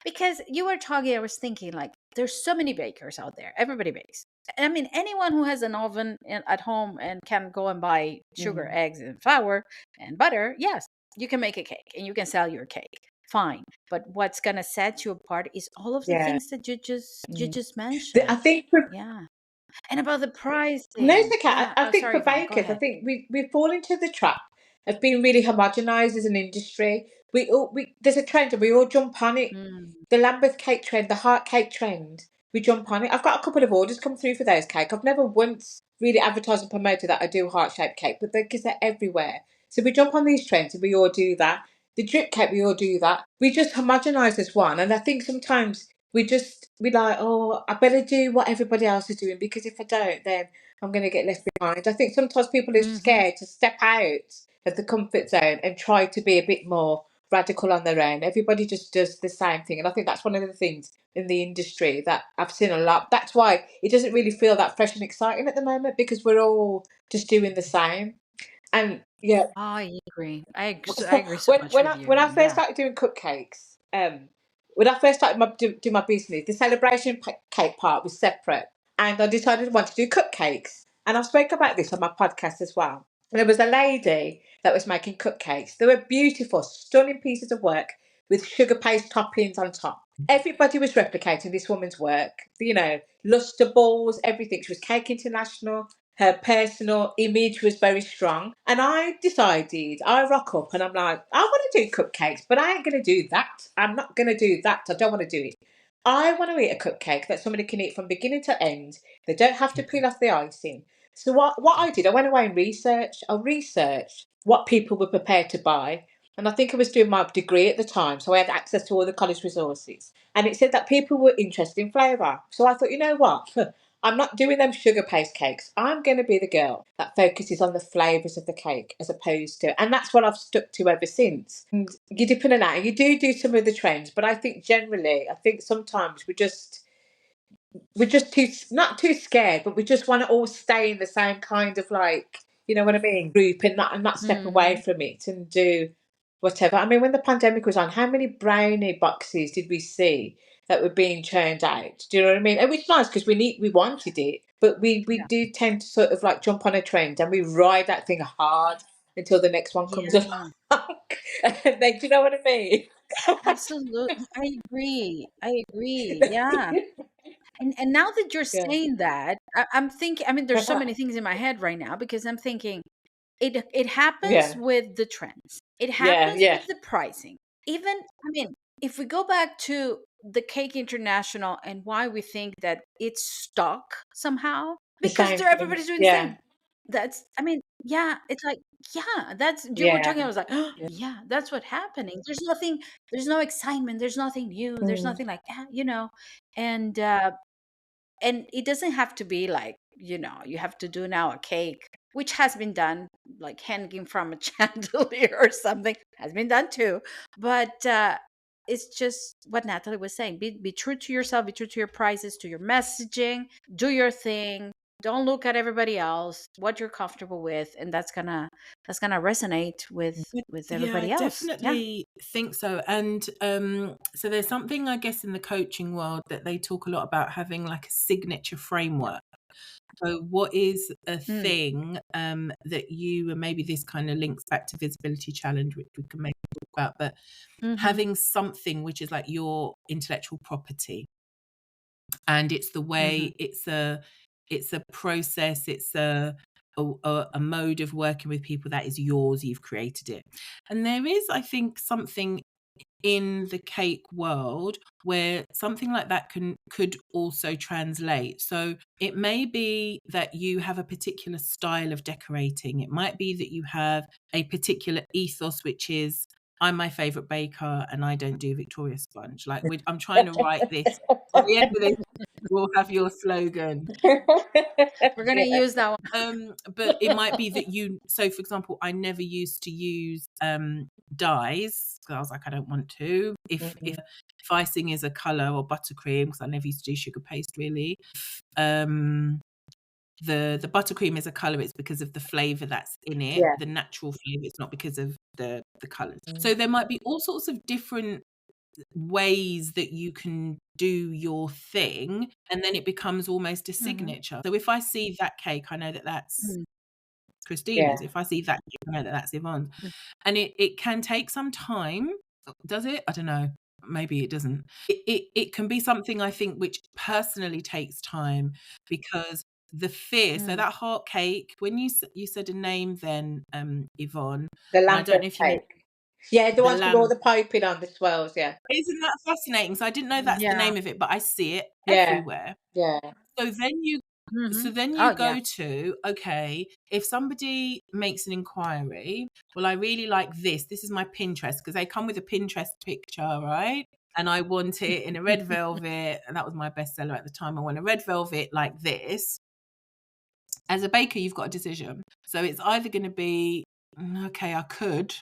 Speaker 1: because you were talking, I was thinking like there's so many bakers out there. Everybody bakes. I mean, anyone who has an oven at home and can go and buy sugar, eggs, and flour and butter, yes, you can make a cake and you can sell your cake. Fine. But what's gonna set you apart is all of the
Speaker 2: Yeah.
Speaker 1: things that you just
Speaker 2: I
Speaker 1: mentioned.
Speaker 2: think
Speaker 1: Yeah. And about the
Speaker 2: no,
Speaker 1: pricing.
Speaker 2: it's okay.
Speaker 1: Yeah.
Speaker 2: I
Speaker 1: Oh,
Speaker 2: think
Speaker 1: sorry,
Speaker 2: for
Speaker 1: Yvonne. Go
Speaker 2: bakers, I
Speaker 1: ahead.
Speaker 2: think we fall into the trap of being really homogenized as an industry. We there's a trend and we all jump on it.
Speaker 1: Mm,
Speaker 2: The Lambeth cake trend, the heart cake trend, we jump on it. I've got a couple of orders come through for those cake. I've never once really advertised and promoted that I do heart shaped cake, but because they're everywhere. So we jump on these trends and we all do that. The drip cake, we all do that. We just homogenize as one. And I think sometimes we like, oh, I better do what everybody else is doing because if I don't, then I'm going to get left behind. I think sometimes people are
Speaker 1: mhm.
Speaker 2: scared to step out of the comfort zone and try to be a bit more radical on their own. Everybody just does the same thing. And I think that's one of the things in the industry that I've seen a lot. That's why it doesn't really feel that fresh and exciting at the moment, because we're all just doing the same. And yeah,
Speaker 1: I agree. I agree so
Speaker 2: when
Speaker 1: much
Speaker 2: when
Speaker 1: with
Speaker 2: I
Speaker 1: you.
Speaker 2: when I first
Speaker 1: Yeah.
Speaker 2: started doing cupcakes, when I first started do my business, the celebration cake part was separate, and I decided I wanted to do cupcakes. And I spoke about this on my podcast as well. And there was a lady that was making cupcakes. They were beautiful, stunning pieces of work with sugar paste toppings on top. Everybody was replicating this woman's work. Luster balls, everything. She was Cake International. Her personal image was very strong. And I decided, I rock up and I'm like, I want to do cupcakes, but I ain't going to do that. I'm not going to do that. I don't want to do it. I want to eat a cupcake that somebody can eat from beginning to end. They don't have to peel off the icing. So what I did, I went away and researched. I researched what people were prepared to buy. And I think I was doing my degree at the time, so I had access to all the college resources. And it said that people were interested in flavour. So I thought, you know what? I'm not doing them sugar paste cakes. I'm going to be the girl that focuses on the flavours of the cake as opposed to, and that's what I've stuck to ever since. And you dip in and out, you do some of the trends, but I think generally, sometimes we're just too, not too scared, but we just want to all stay in the same kind of, like, you know what I mean, group, and not step away
Speaker 1: Hmm.
Speaker 2: from it and do whatever. I mean, when the pandemic was on, how many brownie boxes did we see that were being churned out? Do you know what I mean? And it's nice because we wanted it, but we
Speaker 1: Yeah.
Speaker 2: do tend to sort of like jump on a trend and we ride that thing hard until the next one comes along.
Speaker 1: Yeah.
Speaker 2: And then, do you know what I mean?
Speaker 1: Absolutely. I agree. I agree. Yeah. And now that you're
Speaker 2: Yeah.
Speaker 1: saying that, I'm thinking, I mean, there's so many things in my head right now because I'm thinking it happens
Speaker 2: Yeah.
Speaker 1: with the trends. It
Speaker 2: Yeah.
Speaker 1: happens
Speaker 2: Yeah.
Speaker 1: with the pricing. Even, I mean, if we go back to the Cake International and why we think that it's stuck somehow,
Speaker 2: The
Speaker 1: because
Speaker 2: same
Speaker 1: they're
Speaker 2: thing.
Speaker 1: everybody's doing the
Speaker 2: Yeah.
Speaker 1: same. That's, I mean, yeah, it's like, yeah, that's, you were
Speaker 2: Yeah.
Speaker 1: talking, I was like, yeah, that's what's happening. There's no excitement, there's nothing new, there's
Speaker 2: Mm.
Speaker 1: nothing like, and and it doesn't have to be like, you have to do now a cake, which has been done, like hanging from a chandelier or something, has been done too. But it's just what Natalie was saying, be true to yourself, be true to your prices, to your messaging, do your thing, don't look at everybody else, what you're comfortable with, and that's gonna resonate with
Speaker 3: Yeah, I
Speaker 1: everybody else. Yeah.
Speaker 3: definitely think so. And so there's something, I guess, in the coaching world that they talk a lot about having like a signature framework. So what is a
Speaker 1: Mm.
Speaker 3: thing that you, and maybe this kind of links back to visibility challenge, which we can maybe talk about, but
Speaker 1: Hmm.
Speaker 3: having something which is like your intellectual property, and it's the
Speaker 1: Hmm.
Speaker 3: way, it's a process, it's a mode of working with people that is yours, you've created it. And there is, I think, something in the cake world where something like that could also translate. So it may be that you have a particular style of decorating. It might be that you have a particular ethos, which is, I'm my favorite baker and I don't do Victoria sponge. Like, I'm trying to write this. By the end of this, we'll have your slogan.
Speaker 1: We're gonna
Speaker 2: Yeah.
Speaker 1: use that one.
Speaker 3: But it might be that so for example, I never used to use dyes because I was like, I don't want to. If icing is a color, or buttercream, because I never used to do sugar paste really. The buttercream is a color, it's because of the flavor that's in it,
Speaker 2: Yeah.
Speaker 3: the natural flavor, it's not because of the colors. So there might be all sorts of different ways that you can do your thing, and then it becomes almost a signature. So if I see that cake, I know that that's
Speaker 1: Mm.
Speaker 3: Christina's.
Speaker 2: Yeah.
Speaker 3: If I see that cake, I know that that's Yvonne's.
Speaker 1: Mm.
Speaker 3: And it can take some time. Does it? I don't know. Maybe it doesn't. It can be something, I think, which personally takes time, because the fear. So
Speaker 1: Mm.
Speaker 3: that heart cake, when you said a name then, Yvonne,
Speaker 2: The
Speaker 3: and I don't know
Speaker 2: Lambeth
Speaker 3: if you meant
Speaker 2: cake. Yeah, the
Speaker 3: the
Speaker 2: ones with all
Speaker 3: lamb.
Speaker 2: the piping on the swells. Yeah.
Speaker 3: Isn't that fascinating? So I didn't know that's the
Speaker 1: Yeah.
Speaker 3: name of it, but I see it
Speaker 2: Yeah.
Speaker 3: everywhere.
Speaker 2: Yeah.
Speaker 3: So then you
Speaker 1: Hmm.
Speaker 3: so then
Speaker 1: Oh
Speaker 3: you
Speaker 1: yeah.
Speaker 3: go to, okay, if somebody makes an inquiry, well, I really like this. This is my Pinterest, because they come with a Pinterest picture, right? And I want it in a red velvet. And that was my bestseller at the time. I want a red velvet like this. As a baker, you've got a decision. So it's either going to be, okay, I could,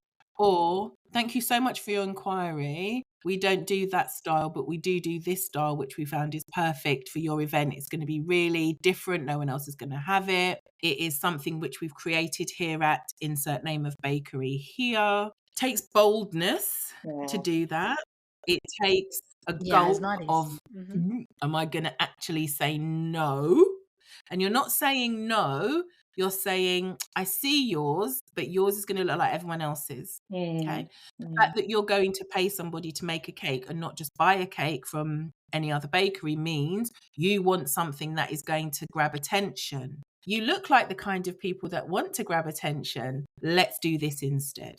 Speaker 3: Or, thank you so much for your inquiry. We don't do that style, but we do this style, which we found is perfect for your event. It's going to be really different. No one else is going to have it. It is something which we've created here at insert name of bakery here. Takes boldness to do that. It takes a
Speaker 1: Yeah, it's
Speaker 3: gulp
Speaker 1: not easy.
Speaker 3: of, am I going to actually say no? And you're not saying no, you're saying, I see yours, but yours is going to look like everyone else's. Okay. The fact that you're going to pay somebody to make a cake and not just buy a cake from any other bakery means you want something that is going to grab attention. You look like the kind of people that want to grab attention. Let's do this instead.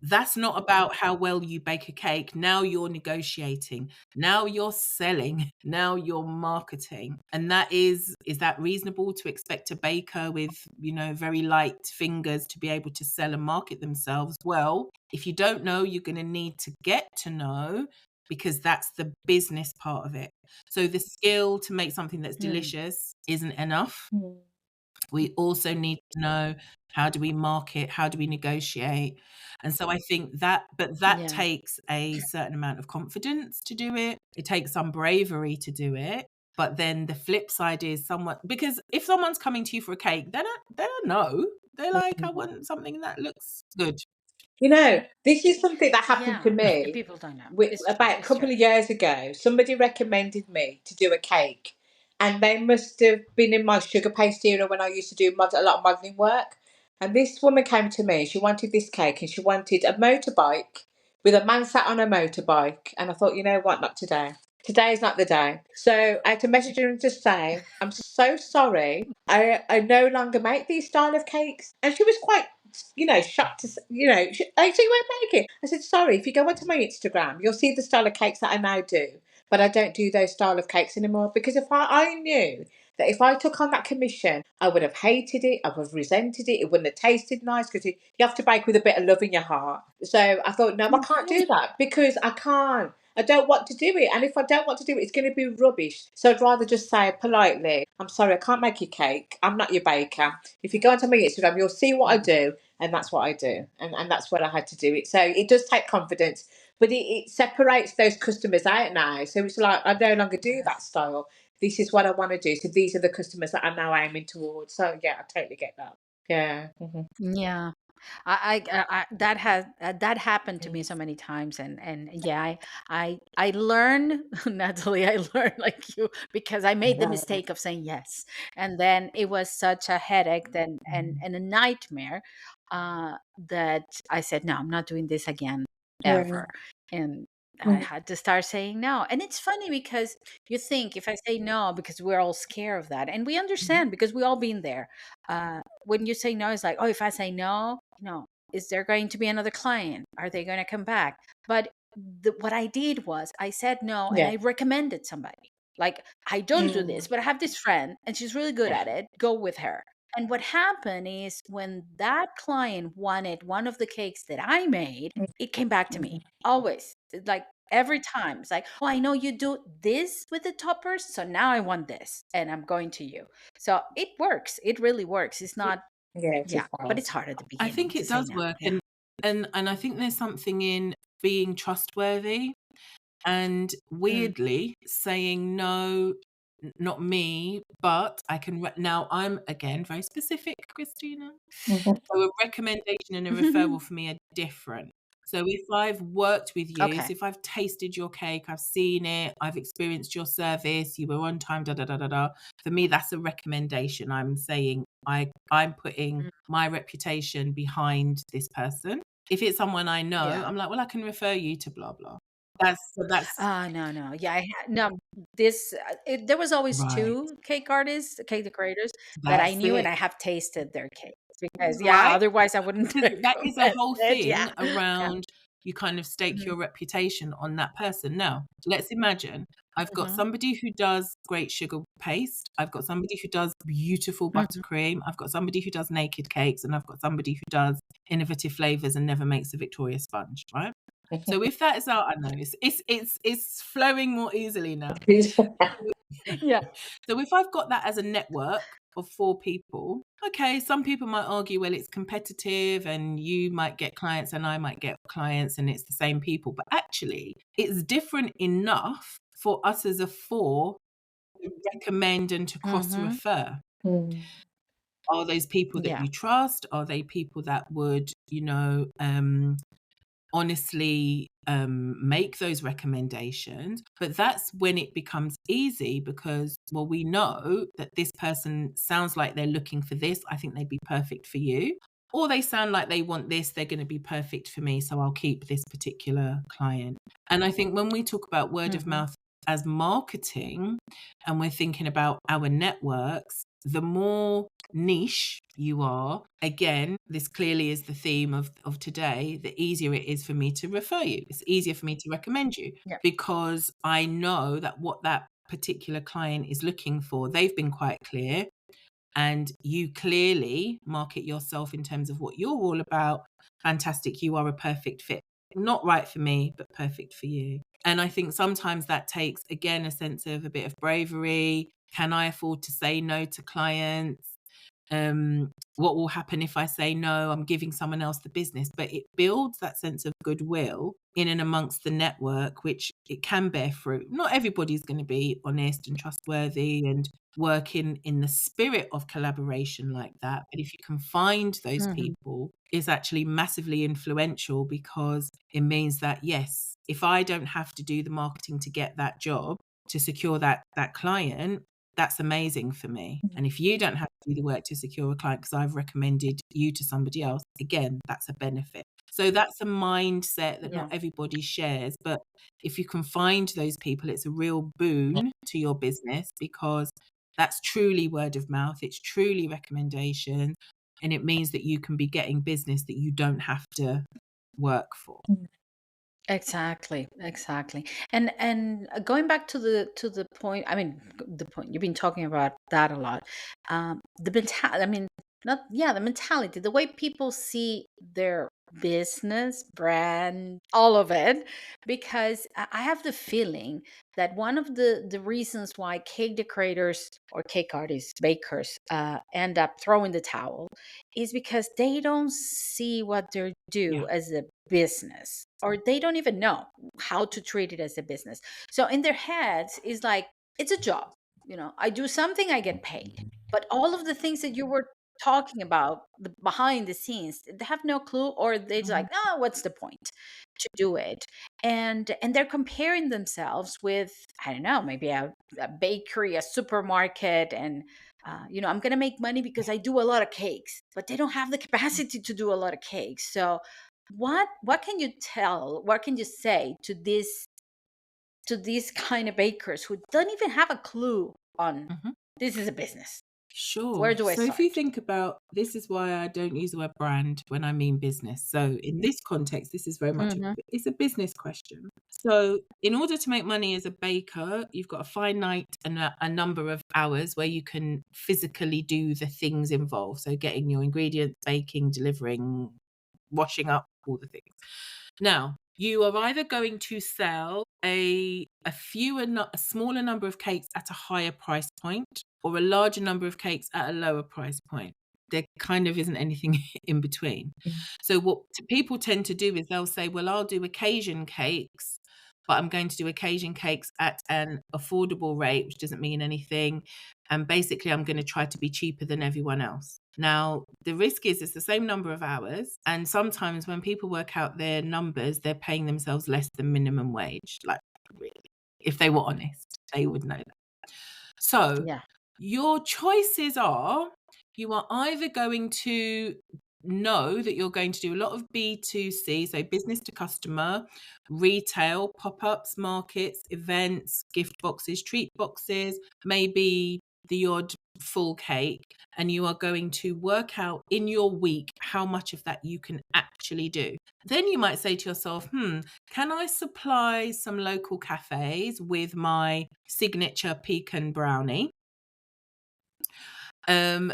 Speaker 3: That's not about how well you bake a cake. Now you're negotiating. Now you're selling. Now you're marketing. And is that reasonable to expect a baker with, very light fingers to be able to sell and market themselves? Well, if you don't know, you're going to need to get to know, because that's the business part of it. So the skill to make something that's delicious isn't enough. We also need to know, how do we market? How do we negotiate? And so I think that takes a certain amount of confidence to do it. It takes some bravery to do it. But then the flip side is because if someone's coming to you for a cake, they don't know. They're like, I want something that looks good.
Speaker 2: This is something that happened to me.
Speaker 1: People don't know.
Speaker 2: About a couple of years ago, somebody recommended me to do a cake, and they must have been in my sugar paste era when I used to do a lot of modelling work. And this woman came to me, she wanted this cake, and she wanted a motorbike with a man sat on a motorbike. And I thought, you know what, not today. Today is not the day. So I had to message her and just say, I'm so sorry. I no longer make these style of cakes. And she was quite, shocked to, so you won't make it. I said, sorry, if you go onto my Instagram, you'll see the style of cakes that I now do. But I don't do those style of cakes anymore, because if I knew that if I took on that commission, I would have hated it, I would have resented it, it wouldn't have tasted nice, because you have to bake with a bit of love in your heart. So I thought, no, I can't do that, because I can't. I don't want to do it. And if I don't want to do it, it's going to be rubbish. So I'd rather just say politely, I'm sorry, I can't make your cake. I'm not your baker. If you go onto my Instagram, you'll see what I do. And that's what I do. And that's what I had to do it. So it does take confidence. But it separates those customers out now. So it's like, I no longer do that style. This is what I want to do. So these are the customers that I'm now aiming towards. So yeah, I totally get that. Yeah.
Speaker 1: Yeah. That happened to me so many times, and yeah, I learned, Natalie, I learned like you, because I made the mistake of saying yes, and then it was such a headache then and a nightmare, that I said, no, I'm not doing this again ever, and I had to start saying no. And it's funny, because you think, if I say no, because we're all scared of that, and we understand, because we all been there. When you say no, it's like, oh, if I say no, is there going to be another client? Are they going to come back? But what I did was, I said no, and I recommended somebody. Like, I don't do this, but I have this friend, and she's really good at it. Go with her. And what happened is, when that client wanted one of the cakes that I made, it came back to me always. Like, every time, it's like, oh, I know you do this with the toppers, so now I want this, and I'm going to you. So it works. It really works. It's not, but it's hard at the beginning.
Speaker 3: I think it does work, and I think there's something in being trustworthy, and weirdly saying no. Not me, but I can now I'm again very specific, Christina. So a recommendation and a referral for me are different. So if I've worked with you, so if I've tasted your cake, I've seen it, I've experienced your service, you were on time, for me, that's a recommendation. I'm saying I'm putting my reputation behind this person. If it's someone I know, I'm like, well, I can refer you to blah blah. That's
Speaker 1: no. Yeah, there was always two cake artists, cake decorators that I knew, and I have tasted their cakes, because otherwise I wouldn't.
Speaker 3: That is a whole thing around. You kind of stake your reputation on that person. Now, let's imagine I've got somebody who does great sugar paste. I've got somebody who does beautiful buttercream. I've got somebody who does naked cakes, and I've got somebody who does innovative flavors and never makes a Victoria sponge, right? So if that is out, I know it's flowing more easily now.
Speaker 1: Yeah.
Speaker 3: So if I've got that as a network, of 4 people, okay, some people might argue, well, it's competitive and you might get clients and I might get clients and it's the same people. But actually, it's different enough for us as a 4 to recommend and to cross
Speaker 1: Mm-hmm.
Speaker 3: refer.
Speaker 2: Mm.
Speaker 3: Are those people that
Speaker 1: Yeah.
Speaker 3: you trust? Are they people that would, honestly make those recommendations? But that's when it becomes easy because, well, we know that this person sounds like they're looking for this. I think they'd be perfect for you. Or they sound like they want this, they're going to be perfect for me. So I'll keep this particular client. And I think when we talk about word of
Speaker 1: Mm-hmm.
Speaker 3: mouth as marketing and we're thinking about our networks, the more niche you are, again, this clearly is the theme of today, the easier it is for me to refer you. It's easier for me to recommend you
Speaker 1: Yeah.
Speaker 3: because I know that what that particular client is looking for, they've been quite clear, and you clearly market yourself in terms of what you're all about. Fantastic, you are a perfect fit. Not right for me, but perfect for you. And I think sometimes that takes, again, a sense of a bit of bravery. Can I afford to say no to clients? What will happen if I say no? I'm giving someone else the business. But it builds that sense of goodwill in and amongst the network, which it can bear fruit. Not everybody's going to be honest and trustworthy and work in the spirit of collaboration like that. But if you can find those
Speaker 1: Mm-hmm.
Speaker 3: people, it's actually massively influential because it means that, yes, if I don't have to do the marketing to get that job, to secure that client, that's amazing for me. And if you don't have to do the work to secure a client because I've recommended you to somebody else, again, that's a benefit. So that's a mindset that
Speaker 1: Yeah.
Speaker 3: not everybody shares. But if you can find those people, it's a real boon to your business because that's truly word of mouth. It's truly recommendation. And it means that you can be getting business that you don't have to work for.
Speaker 1: Exactly, exactly. And going back to the point, I mean, the point you've been talking about that a lot. The mentality, I mean, not yeah, the mentality, the way people see their business, brand, all of it, because I have the feeling that one of the reasons why cake decorators or cake artists, bakers, end up throwing the towel is because they don't see what they
Speaker 3: Yeah.
Speaker 1: do as a business, or they don't even know how to treat it as a business. So in their heads is like, it's a job, I do something, I get paid. But all of the things that you were talking about, the behind the scenes, they have no clue, or they're like,
Speaker 3: Mhm.
Speaker 1: oh, what's the point to do it? And they're comparing themselves with, I don't know, maybe a bakery, a supermarket, and I'm going to make money because I do a lot of cakes, but they don't have the capacity to do a lot of cakes. So what can you tell, what can you say to these kind of bakers who don't even have a clue on
Speaker 3: Mhm.
Speaker 1: this is a business? Where
Speaker 3: Sure.
Speaker 1: do I
Speaker 3: So if you
Speaker 1: start?
Speaker 3: think about this is why I don't use the word brand when I mean business. So in this context, this is very much
Speaker 1: Mm-hmm.
Speaker 3: it's a business question. So in order to make money as a baker, you've got a finite and a number of hours where you can physically do the things involved. So getting your ingredients, baking, delivering, washing up, all the things. Now, you are either going to sell a smaller number of cakes at a higher price point or a larger number of cakes at a lower price point. There kind of isn't anything in between. So what people tend to do is they'll say, well, I'll do occasion cakes, but I'm going to do occasion cakes at an affordable rate, which doesn't mean anything. And basically, I'm going to try to be cheaper than everyone else. Now, the risk is it's the same number of hours. And sometimes when people work out their numbers, they're paying themselves less than minimum wage. Like, really, if they were honest, they would know that. So
Speaker 1: Yeah.
Speaker 3: your choices are you are either going to know that you're going to do a lot of B2C, so business to customer, retail, pop-ups, markets, events, gift boxes, treat boxes, maybe the odd full cake, and you are going to work out in your week how much of that you can actually do. Then you might say to yourself, can I supply some local cafes with my signature pecan brownie?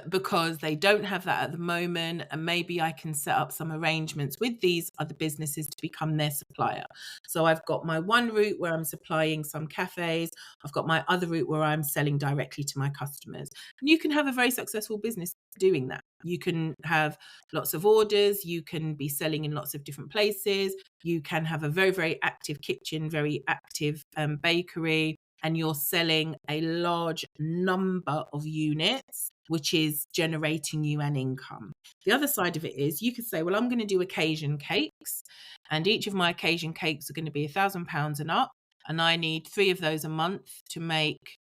Speaker 3: because they don't have that at the moment, and maybe I can set up some arrangements with these other businesses to become their supplier. So I've got my one route where I'm supplying some cafes, I've got my other route where I'm selling directly to my customers. And you can have a very successful business doing that. You can have lots of orders, you can be selling in lots of different places, you can have a very, very active kitchen, very active bakery, and you're selling a large number of units, which is generating you an income. The other side of it is you could say, well, I'm going to do occasion cakes, and each of my occasion cakes are going to be £1,000 and up, and I need 3 of those a month to make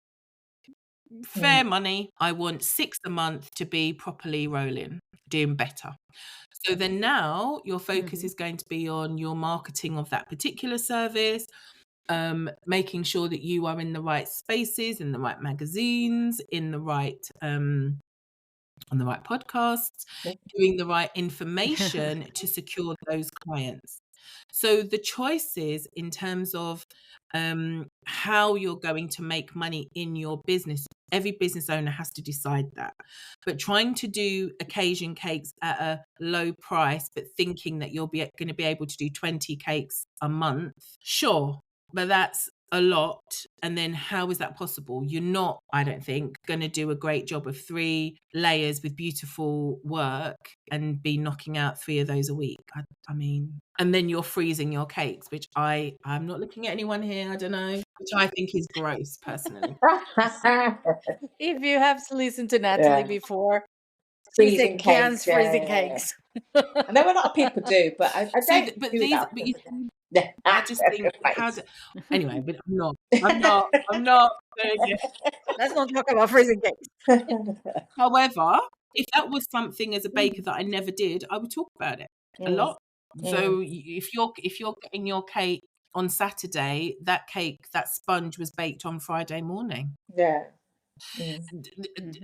Speaker 3: fair money. I want 6 a month to be properly rolling, doing better. So then now your focus is going to be on your marketing of that particular service, making sure that you are in the right spaces, in the right magazines, in the right on the right podcasts, doing the right information to secure those clients. So the choices in terms of how you're going to make money in your business, every business owner has to decide that. But trying to do occasion cakes at a low price, but thinking that you're going to be able to do 20 cakes a month, sure, but that's a lot. And then how is that possible? You're not, I don't think, going to do a great job of 3 layers with beautiful work and be knocking out 3 of those a week. I mean, and then you're freezing your cakes, which I'm not looking at anyone here, I don't know, which I think is gross personally.
Speaker 1: If you have listened to Natalie
Speaker 2: Yeah.
Speaker 1: before, she
Speaker 2: Freezing
Speaker 1: said cans
Speaker 2: cakes,
Speaker 1: freezing
Speaker 2: yeah.
Speaker 1: cakes.
Speaker 2: I know a lot of people do, but I
Speaker 3: So,
Speaker 2: don't
Speaker 3: but
Speaker 2: do
Speaker 3: these,
Speaker 2: that.
Speaker 3: but you,
Speaker 2: Yeah.
Speaker 3: I just think, how
Speaker 2: Right.
Speaker 3: do, anyway, but I'm not doing it.
Speaker 1: Let's not talk about freezing cakes.
Speaker 3: However, if that was something as a baker that I never did, I would talk about it a lot. So if you're getting your cake on Saturday, that sponge was baked on Friday morning.
Speaker 2: Yeah.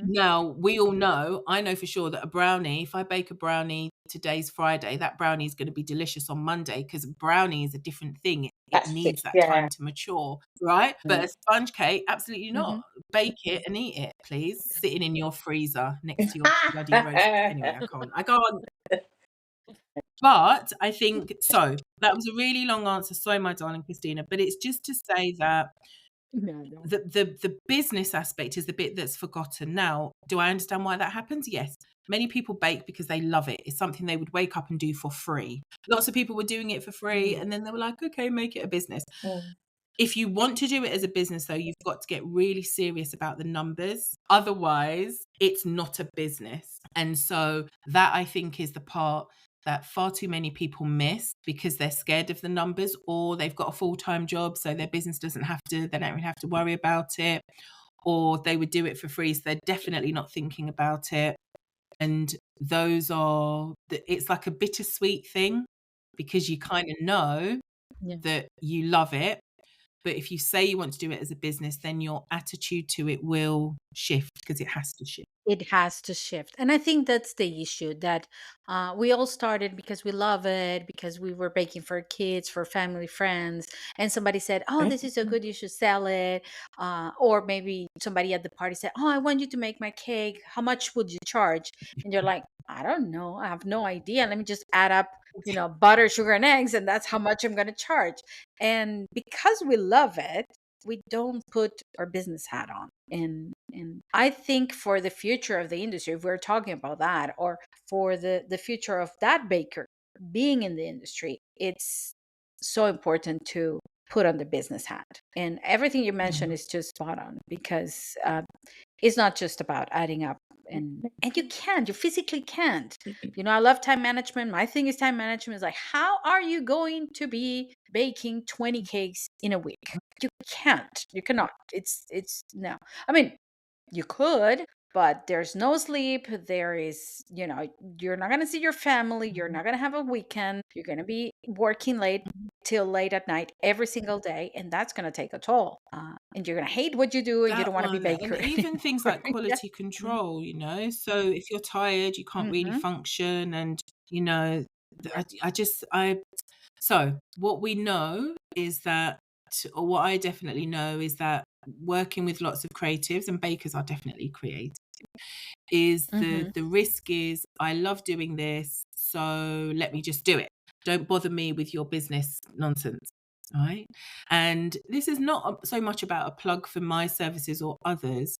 Speaker 3: Now we all know, I know for sure that a brownie, if I bake a brownie, today's Friday, that brownie is going to be delicious on Monday, because brownie is a different thing. It
Speaker 2: That's
Speaker 3: needs that
Speaker 2: yeah.
Speaker 3: time to mature, right? But a sponge cake, absolutely not. Bake it and eat it, please. Sitting in your freezer next to your bloody roast. Anyway, I can't. But I think so. That was a really long answer. Sorry, my darling Christina, but it's just to say that
Speaker 1: No.
Speaker 3: the business aspect is the bit that's forgotten. Now, do I understand why that happens? Yes. Many people bake because they love it. It's something they would wake up and do for free. Lots of people were doing it for free, and then they were like, okay, make it a business. If you want to do it as a business, though, you've got to get really serious about the numbers. Otherwise, it's not a business. And so that, I think, is the part that far too many people miss because they're scared of the numbers, or they've got a full-time job, so their business they don't really have to worry about it, or they would do it for free, so they're definitely not thinking about it. And it's like a bittersweet thing, because you kind of know that you love it. But if you say you want to do it as a business, then your attitude to it will shift, because it has to shift.
Speaker 1: It has to shift. And I think that's the issue, that we all started because we love it, because we were baking for kids, for family, friends. And somebody said, oh, this is so good, you should sell it. Or maybe somebody at the party said, oh, I want you to make my cake. How much would you charge? And you're like, I don't know. I have no idea. Let me just add up, butter, sugar, and eggs, and that's how much I'm going to charge. And because we love it, we don't put our business hat on. And I think for the future of the industry, if we're talking about that, or for the future of that baker being in the industry, it's so important to put on the business hat. And everything you mentioned is just spot on, because it's not just about adding up, and you physically can't. I love time management. My thing is time management. Is like, how are you going to be baking 20 cakes in a week? You can't. You cannot. It's no. I mean, you could, but there's no sleep. There is, you're not going to see your family. You're not going to have a weekend. You're going to be working late till late at night every single day. And that's going to take a toll. And you're going to hate what you do, and you don't want to be baker.
Speaker 3: And even things like quality control, So if you're tired, you can't really function. And, so what we know is that, or what I definitely know is that, working with lots of creatives, and bakers are definitely creative, is
Speaker 1: Mm-hmm.
Speaker 3: the risk is, I love doing this, so let me just do it. Don't bother me with your business nonsense. Right. And this is not so much about a plug for my services or others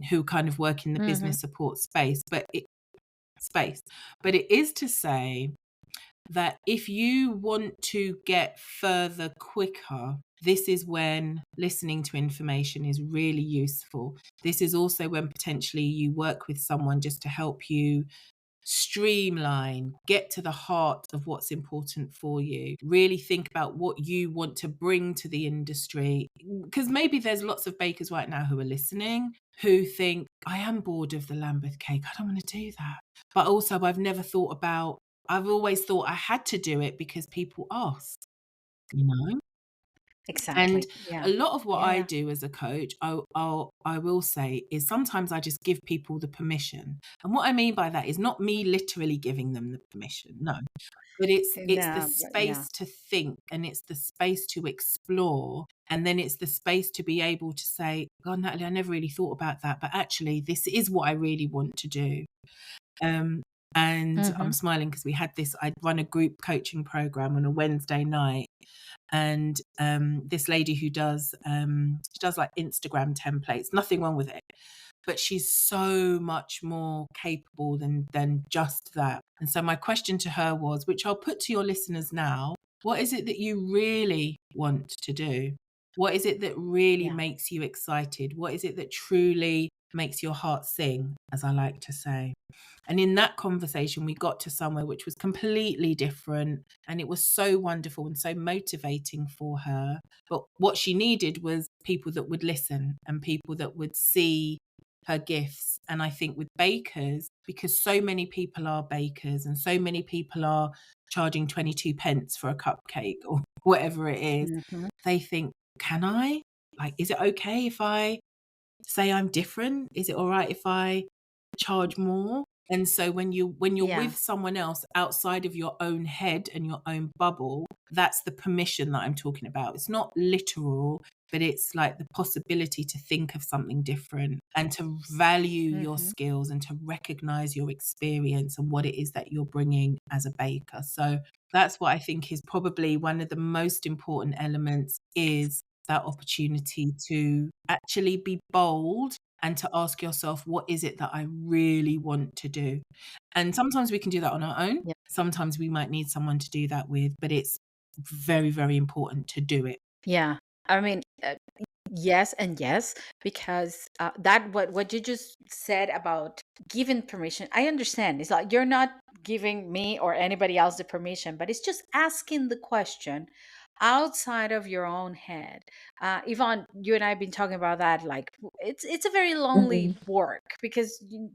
Speaker 3: who kind of work in the
Speaker 1: Mm-hmm.
Speaker 3: business support space, but it is to say that if you want to get further quicker, this is when listening to information is really useful. This is also when potentially you work with someone just to help you streamline, get to the heart of what's important for you, really think about what you want to bring to the industry. Because maybe there's lots of bakers right now who are listening who think, I am bored of the Lambeth cake. I don't want to do that. But also, I've always thought I had to do it because people ask, you know? And
Speaker 1: Exactly.
Speaker 3: a
Speaker 1: Yeah.
Speaker 3: lot of what
Speaker 1: Yeah.
Speaker 3: I
Speaker 1: Yeah.
Speaker 3: do as a coach, I will say, is sometimes I just give people the permission. And what I mean by that is not me literally giving them the permission, no, but it's the
Speaker 1: No, but yeah.
Speaker 3: space to think, and it's the space to explore, and then it's the space to be able to say, God, Natalie, I never really thought about that, but actually this is what I really want to do. Um, and
Speaker 1: Mm-hmm.
Speaker 3: I'm smiling because I run a group coaching program on a Wednesday night, and this lady who does she does like Instagram templates, nothing wrong with it, but she's so much more capable than just that. And so my question to her was, which I'll put to your listeners now, what is it that you really want to do? What is it that really
Speaker 1: Yeah.
Speaker 3: makes you excited? What is it that truly makes your heart sing, as I like to say? And in that conversation, we got to somewhere which was completely different. And it was so wonderful and so motivating for her. But what she needed was people that would listen and people that would see her gifts. And I think with bakers, because so many people are bakers and so many people are charging 22 pence for a cupcake or whatever it is,
Speaker 1: Mm-hmm.
Speaker 3: they think, can I? Like, is it okay if I say I'm different? Is it all right if I charge more? And so when you're
Speaker 1: Yeah.
Speaker 3: with someone else outside of your own head and your own bubble, that's the permission that I'm talking about. It's not literal, but it's like the possibility to think of something different and to value your
Speaker 1: Mm-hmm.
Speaker 3: skills and to recognize your experience and what it is that you're bringing as a baker. So that's what I think is probably one of the most important elements, is that opportunity to actually be bold and to ask yourself, what is it that I really want to do? And sometimes we can do that on our own.
Speaker 1: Yeah.
Speaker 3: Sometimes we might need someone to do that with, but it's very, very important to do it.
Speaker 1: Yeah. I mean, yes and yes, because that what you just said about giving permission, I understand. It's like you're not giving me or anybody else the permission, but it's just asking the question outside of your own head. Yvonne, you and I have been talking about that. Like, it's a very lonely work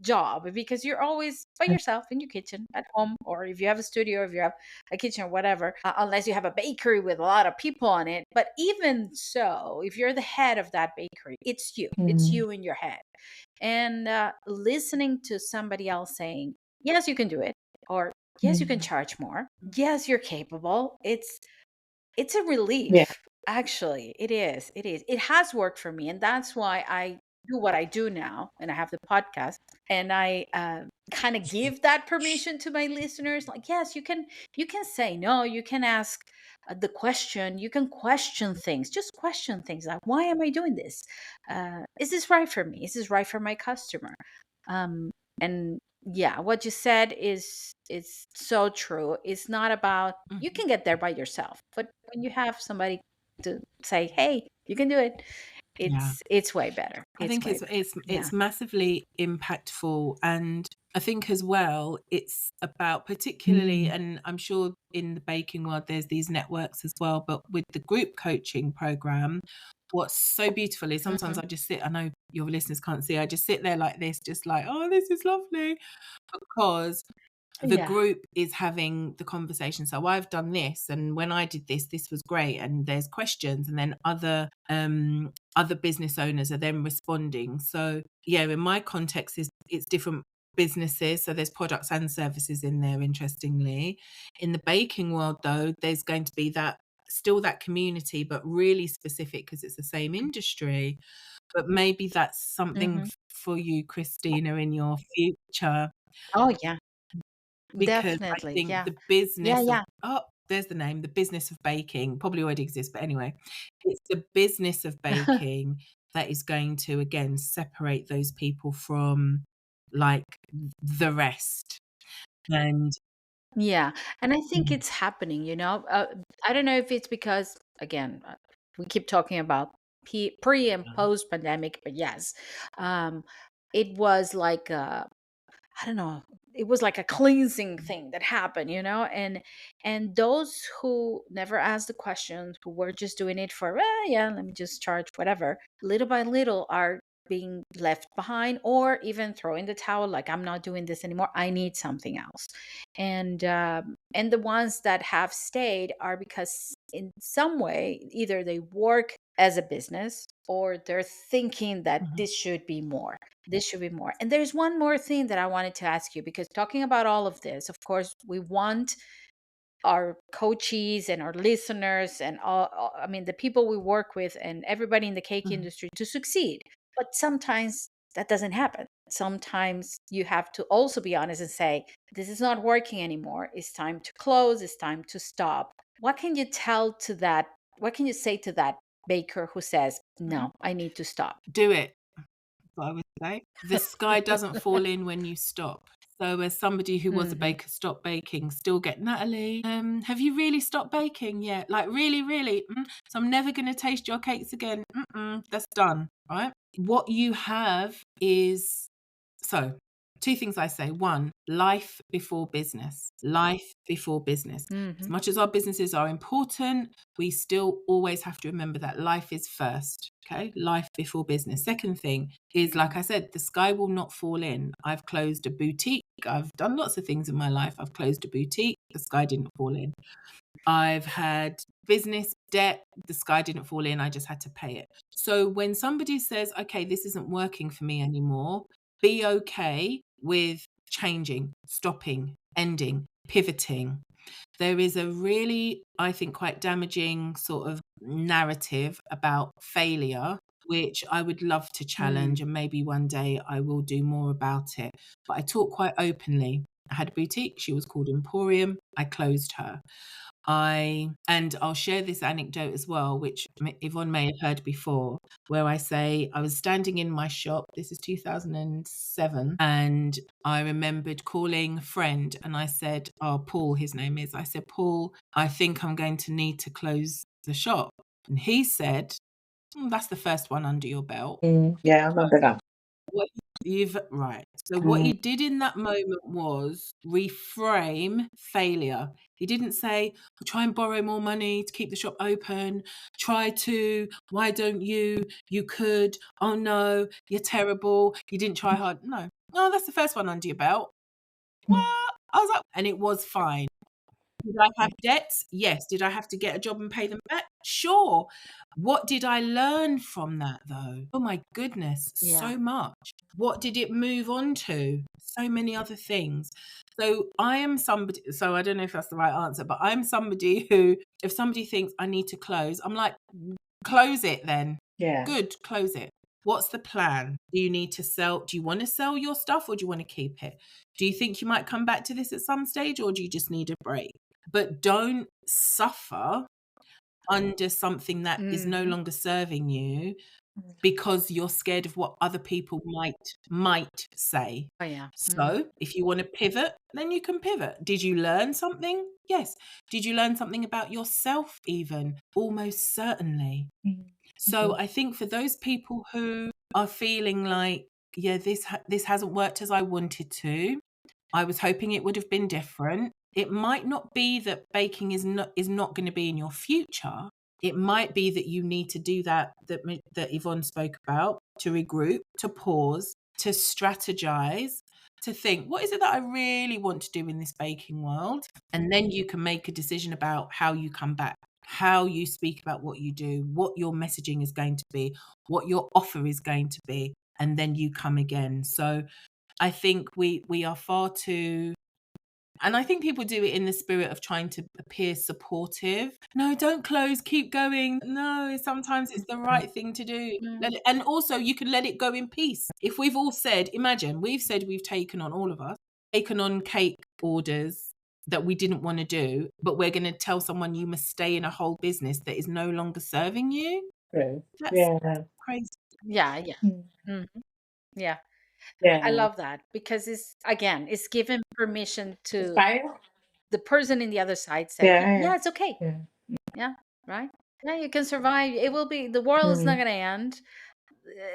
Speaker 1: job because you're always by yourself in your kitchen at home, or if you have a studio, if you have a kitchen or whatever, unless you have a bakery with a lot of people on it. But even so, if you're the head of that bakery, it's you in your head. And listening to somebody else saying, yes, you can do it, or yes, you can charge more, yes, you're capable, it's a
Speaker 2: Yeah.
Speaker 1: relief. Actually, it has worked for me, and that's why I do what I do now, and I have the podcast, and I kind of give that permission to my listeners. Like, yes, you can say no, you can ask the question, you can question things, just question things like, why am I doing this? Is this right for me? Is this right for my customer? And yeah, what you said is so true. It's not about, you
Speaker 3: Mhm.
Speaker 1: can get there by yourself, but when you have somebody to say, hey, you can do it,
Speaker 3: Yeah.
Speaker 1: it's way better.
Speaker 3: I
Speaker 1: It's
Speaker 3: think
Speaker 1: way
Speaker 3: it's
Speaker 1: better.
Speaker 3: it's
Speaker 1: Yeah.
Speaker 3: it's massively impactful, and I think as well it's about, particularly, and I'm sure in the baking world there's these networks as well, but with the group coaching program, what's so beautiful is sometimes
Speaker 1: Hmm.
Speaker 3: I just sit, I know your listeners can't see, I just sit there like this, just like, oh, this is lovely, because the
Speaker 1: Yeah.
Speaker 3: group is having the conversation. So I've done this, and when I did this, this was great, and there's questions, and then other business owners are then responding. So yeah, in my context, is it's different businesses, so there's products and services in there, interestingly. In the baking world though, there's going to be that still that community, but really specific because it's the same industry. But maybe that's something
Speaker 1: Hmm.
Speaker 3: for you, Christina, in your future,
Speaker 1: Oh, yeah,
Speaker 3: because I
Speaker 1: definitely.
Speaker 3: think
Speaker 1: Yeah.
Speaker 3: the
Speaker 1: Yeah.
Speaker 3: business of,
Speaker 1: Yeah.
Speaker 3: oh, there's the name, the business of baking probably already exists, but anyway, it's the business of baking that is going to again separate those people from like the rest. And
Speaker 1: Yeah, and I think
Speaker 3: mm,
Speaker 1: it's happening, I don't know if it's because, again, we keep talking about pre and post pandemic, but yes, um, it was like I don't know, it was like a cleansing thing that happened, and those who never asked the questions, who were just doing it for, yeah, let me just charge whatever, little by little are being left behind or even throwing the towel, like, I'm not doing this anymore, I need something else. And the ones that have stayed are because in some way either they work as a business or they're thinking that
Speaker 3: mhm,
Speaker 1: this should be more. And there's one more thing that I wanted to ask you, because talking about all of this, of course, we want our coaches and our listeners and I mean, the people we work with and everybody in the cake
Speaker 3: mhm,
Speaker 1: industry to succeed. But sometimes that doesn't happen. Sometimes you have to also be honest and say, this is not working anymore. It's time to close. It's time to stop. What can you tell to that? What can you say to that baker who says,
Speaker 3: mhm.
Speaker 1: no, I need to stop?
Speaker 3: Do it. What I would say. The sky doesn't fall in when you stop. So as somebody who was a
Speaker 1: Hmm.
Speaker 3: baker, stop baking, still get Natalie. Have you really stopped baking yet? Like really, really? So I'm never going to taste your cakes again. That's done, right? What you have is so two things I say. One, life before business. Life before business. As
Speaker 1: Hmm.
Speaker 3: much as our businesses are important, we still always have to remember that life is first. Okay. Life before business. Second thing is, like I said, the sky will not fall in. I've closed a boutique. I've done lots of things in my life. I've closed a boutique. The sky didn't fall in. I've had business debt. The sky didn't fall in. I just had to pay it. So when somebody says, okay, this isn't working for me anymore, be okay with changing, stopping, ending, pivoting. There is a really, I think, quite damaging sort of narrative about failure, which I would love to challenge. And maybe one day I will do more about it. But I talk quite openly. I had a boutique. She was called Emporium. I closed her. And I'll share this anecdote as well, which Yvonne may have heard before, where I say I was standing in my shop. This is 2007, and I remembered calling a friend, and I said, "Oh, Paul, his name is." I said, "Paul, I think I'm going to need to close the shop," and he said, "That's the first one under your belt."
Speaker 2: Yeah, I remember that.
Speaker 3: What you've right. So what
Speaker 2: Mm.
Speaker 3: he did in that moment was reframe failure. He didn't say, "I'll try and borrow more money to keep the shop open. Try to, why don't you? You could. Oh no, you're terrible. You didn't try hard." No. No, that's the first one under your belt. What? I was like, and it was fine. Did I have debts? Yes. Did I have to get a job and pay them back? Sure. What did I learn from that though? Oh my goodness,
Speaker 1: Yeah.
Speaker 3: so much. What did it move on to? So many other things. So I am somebody, so I don't know if that's the right answer, but I'm somebody who, if somebody thinks I need to close, I'm like, close it then.
Speaker 2: Yeah.
Speaker 3: Good, close it. What's the plan? Do you need to sell? Do you want to sell your stuff or do you want to keep it? Do you think you might come back to this at some stage or do you just need a break? But don't suffer under something that is no
Speaker 1: Hmm.
Speaker 3: longer serving you because you're scared of what other people might say.
Speaker 1: Oh, yeah.
Speaker 3: So if you want to pivot, then you can pivot. Did you learn something? Yes. Did you learn something about yourself even? Almost certainly. So I think for those people who are feeling like, yeah, this hasn't worked as I wanted to, I was hoping it would have been different. It might not be that baking is not going to be in your future. It might be that you need to do that Yvonne spoke about, to regroup, to pause, to strategize, to think, what is it that I really want to do in this baking world? And then you can make a decision about how you come back, how you speak about what you do, what your messaging is going to be, what your offer is going to be, and then you come again. So I think we are far too And I think people do it in the spirit of trying to appear supportive. No, don't close, keep going. No, sometimes it's the right thing to do. And also you can let it go in peace. If we've all said, imagine, we've said we've taken on, all of us, taken on cake orders that we didn't want to do, but we're going to tell someone you must stay in a whole business that is no longer serving you.
Speaker 2: True.
Speaker 3: That's
Speaker 2: Yeah.
Speaker 3: crazy.
Speaker 1: Yeah, yeah.
Speaker 2: Mm.
Speaker 1: Mhm. Yeah. I
Speaker 2: Yeah.
Speaker 1: love that because it's given permission
Speaker 2: It's
Speaker 1: to
Speaker 2: fail.
Speaker 1: the person in the other side say, yeah,
Speaker 2: Yeah.
Speaker 1: yeah, it's okay.
Speaker 2: Yeah.
Speaker 1: Yeah, right. Yeah, you can survive. It will be, the world is not
Speaker 2: Mm.
Speaker 1: going to end.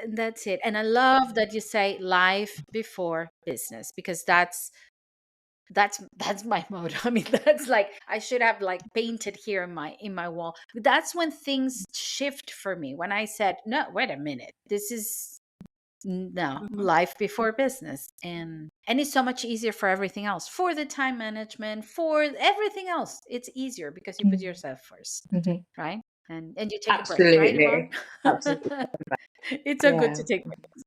Speaker 1: And that's it. And I love that you say life before business, because that's my motto. I mean, that's like, I should have like painted here in my wall. That's when things shift for me. When I said, no, wait a minute, this is no,
Speaker 3: Mhm.
Speaker 1: life before business. And it's so much easier for everything else, for the time management, for everything else. It's easier because you put
Speaker 2: Mm.
Speaker 1: yourself first,
Speaker 2: Mm-hmm.
Speaker 1: right? And you take a break, right, Yvonne?
Speaker 2: Absolutely. Absolutely.
Speaker 1: It's so good
Speaker 2: Yeah.
Speaker 1: to take breaks.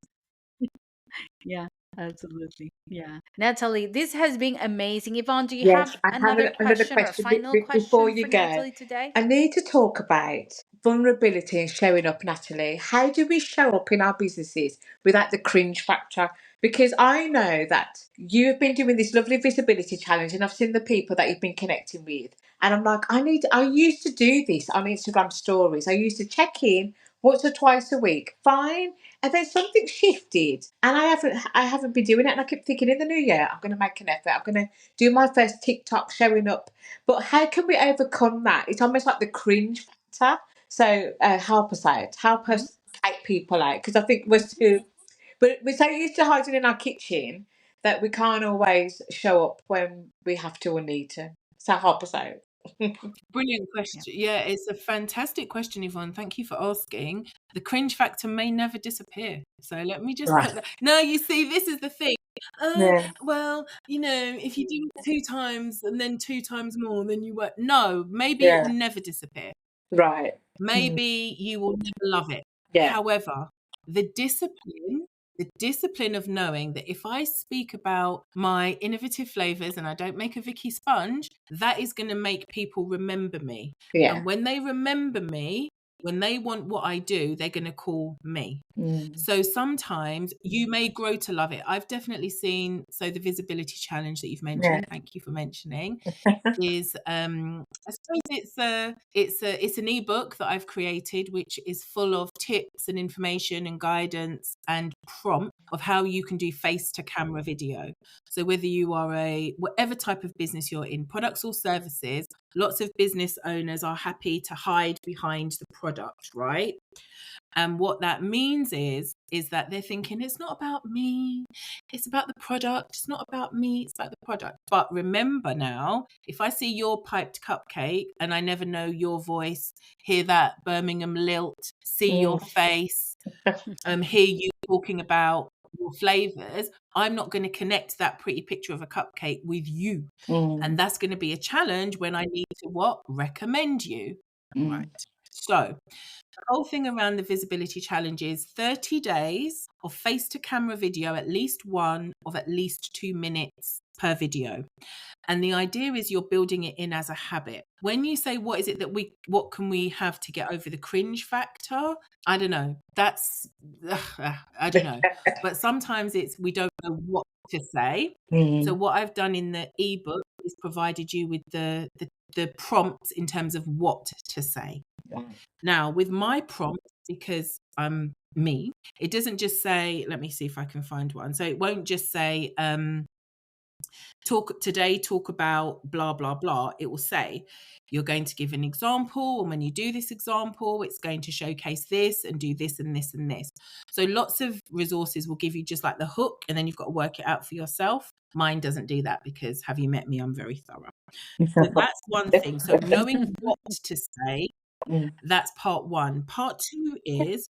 Speaker 1: Yeah, absolutely. Yeah. Natalie, this has been amazing. Yvonne, do you
Speaker 2: Yes,
Speaker 1: have
Speaker 2: I have
Speaker 1: another
Speaker 2: another
Speaker 1: question or a
Speaker 2: question
Speaker 1: final
Speaker 2: before
Speaker 1: question
Speaker 2: you
Speaker 1: for
Speaker 2: go.
Speaker 1: Natalie today?
Speaker 2: I need to talk about vulnerability and showing up, Natalie. How do we show up in our businesses without the cringe factor? Because I know that you've been doing this lovely visibility challenge and I've seen the people that you've been connecting with. And I'm like, I used to do this on Instagram stories. I used to check in once or twice a week. Fine. And then something shifted and I haven't been doing it. And I keep thinking in the new year, I'm gonna make an effort. I'm gonna do my first TikTok showing up. But how can we overcome that? It's almost like the cringe factor. So help us out. Help
Speaker 1: Mhm.
Speaker 2: us take people out. Because I think we're so used to hiding in our kitchen that we can't always show up when we have to or need to. So help us out.
Speaker 3: Brilliant
Speaker 1: Yeah.
Speaker 3: question. Yeah, it's a fantastic question, Yvonne. Thank you for asking. The cringe factor may never disappear. So let me just
Speaker 2: Right.
Speaker 3: put that. No, you see, this is the thing.
Speaker 2: Yeah.
Speaker 3: Well, if you do it 2 times and then 2 times more, then you won't. No, maybe it will
Speaker 2: Yeah.
Speaker 3: never disappear.
Speaker 2: Right. Mm.
Speaker 3: Maybe you will never love it.
Speaker 2: Yeah.
Speaker 3: However, the discipline of knowing that if I speak about my innovative flavors and I don't make a Vicky sponge, that is going to make people remember me.
Speaker 2: Yeah.
Speaker 3: And when they remember me, when they want what I do, they're going to call me.
Speaker 2: Mm.
Speaker 3: So sometimes you may grow to love it. I've definitely seen, so the visibility challenge that you've
Speaker 2: Yeah.
Speaker 3: mentioned, thank you for mentioning, is I suppose it's an ebook that I've created, which is full of tips and information and guidance and prompt of how you can do face to camera video. So whether you are whatever type of business you're in, products or services, lots of business owners are happy to hide behind the product, right? And what that means is that they're thinking, it's not about me, it's about the product. It's not about me, it's about the product. But remember now, if I see your piped cupcake and I never know your voice, hear that Birmingham lilt, see your
Speaker 2: Mm.
Speaker 3: face, hear you talking about your flavors, I'm not going to connect that pretty picture of a cupcake with you.
Speaker 2: Mm.
Speaker 3: And that's going to be a challenge when I need to what? Recommend you.
Speaker 2: Mm.
Speaker 3: Right. So the whole thing around the visibility challenge is 30 days of face to camera video, at least one of at least 2 minutes per video. And the idea is you're building it in as a habit. When you say, what can we have to get over the cringe factor? I don't know. I don't know. But sometimes we don't know what to say. So
Speaker 2: Mm.
Speaker 3: what I've done in the ebook is provided you with the prompts in terms of what to say. Now, with my prompt, because I'm me, it doesn't just say, let me see if I can find one. So it won't just say, talk about blah, blah, blah. It will say, you're going to give an example. And when you do this example, it's going to showcase this and do this and this and this. So lots of resources will give you just like the hook, and then you've got to work it out for yourself. Mine doesn't do that because have you met me? I'm very thorough. So that's one thing. So knowing what to say,
Speaker 2: Mm.
Speaker 3: that's part one. Part two is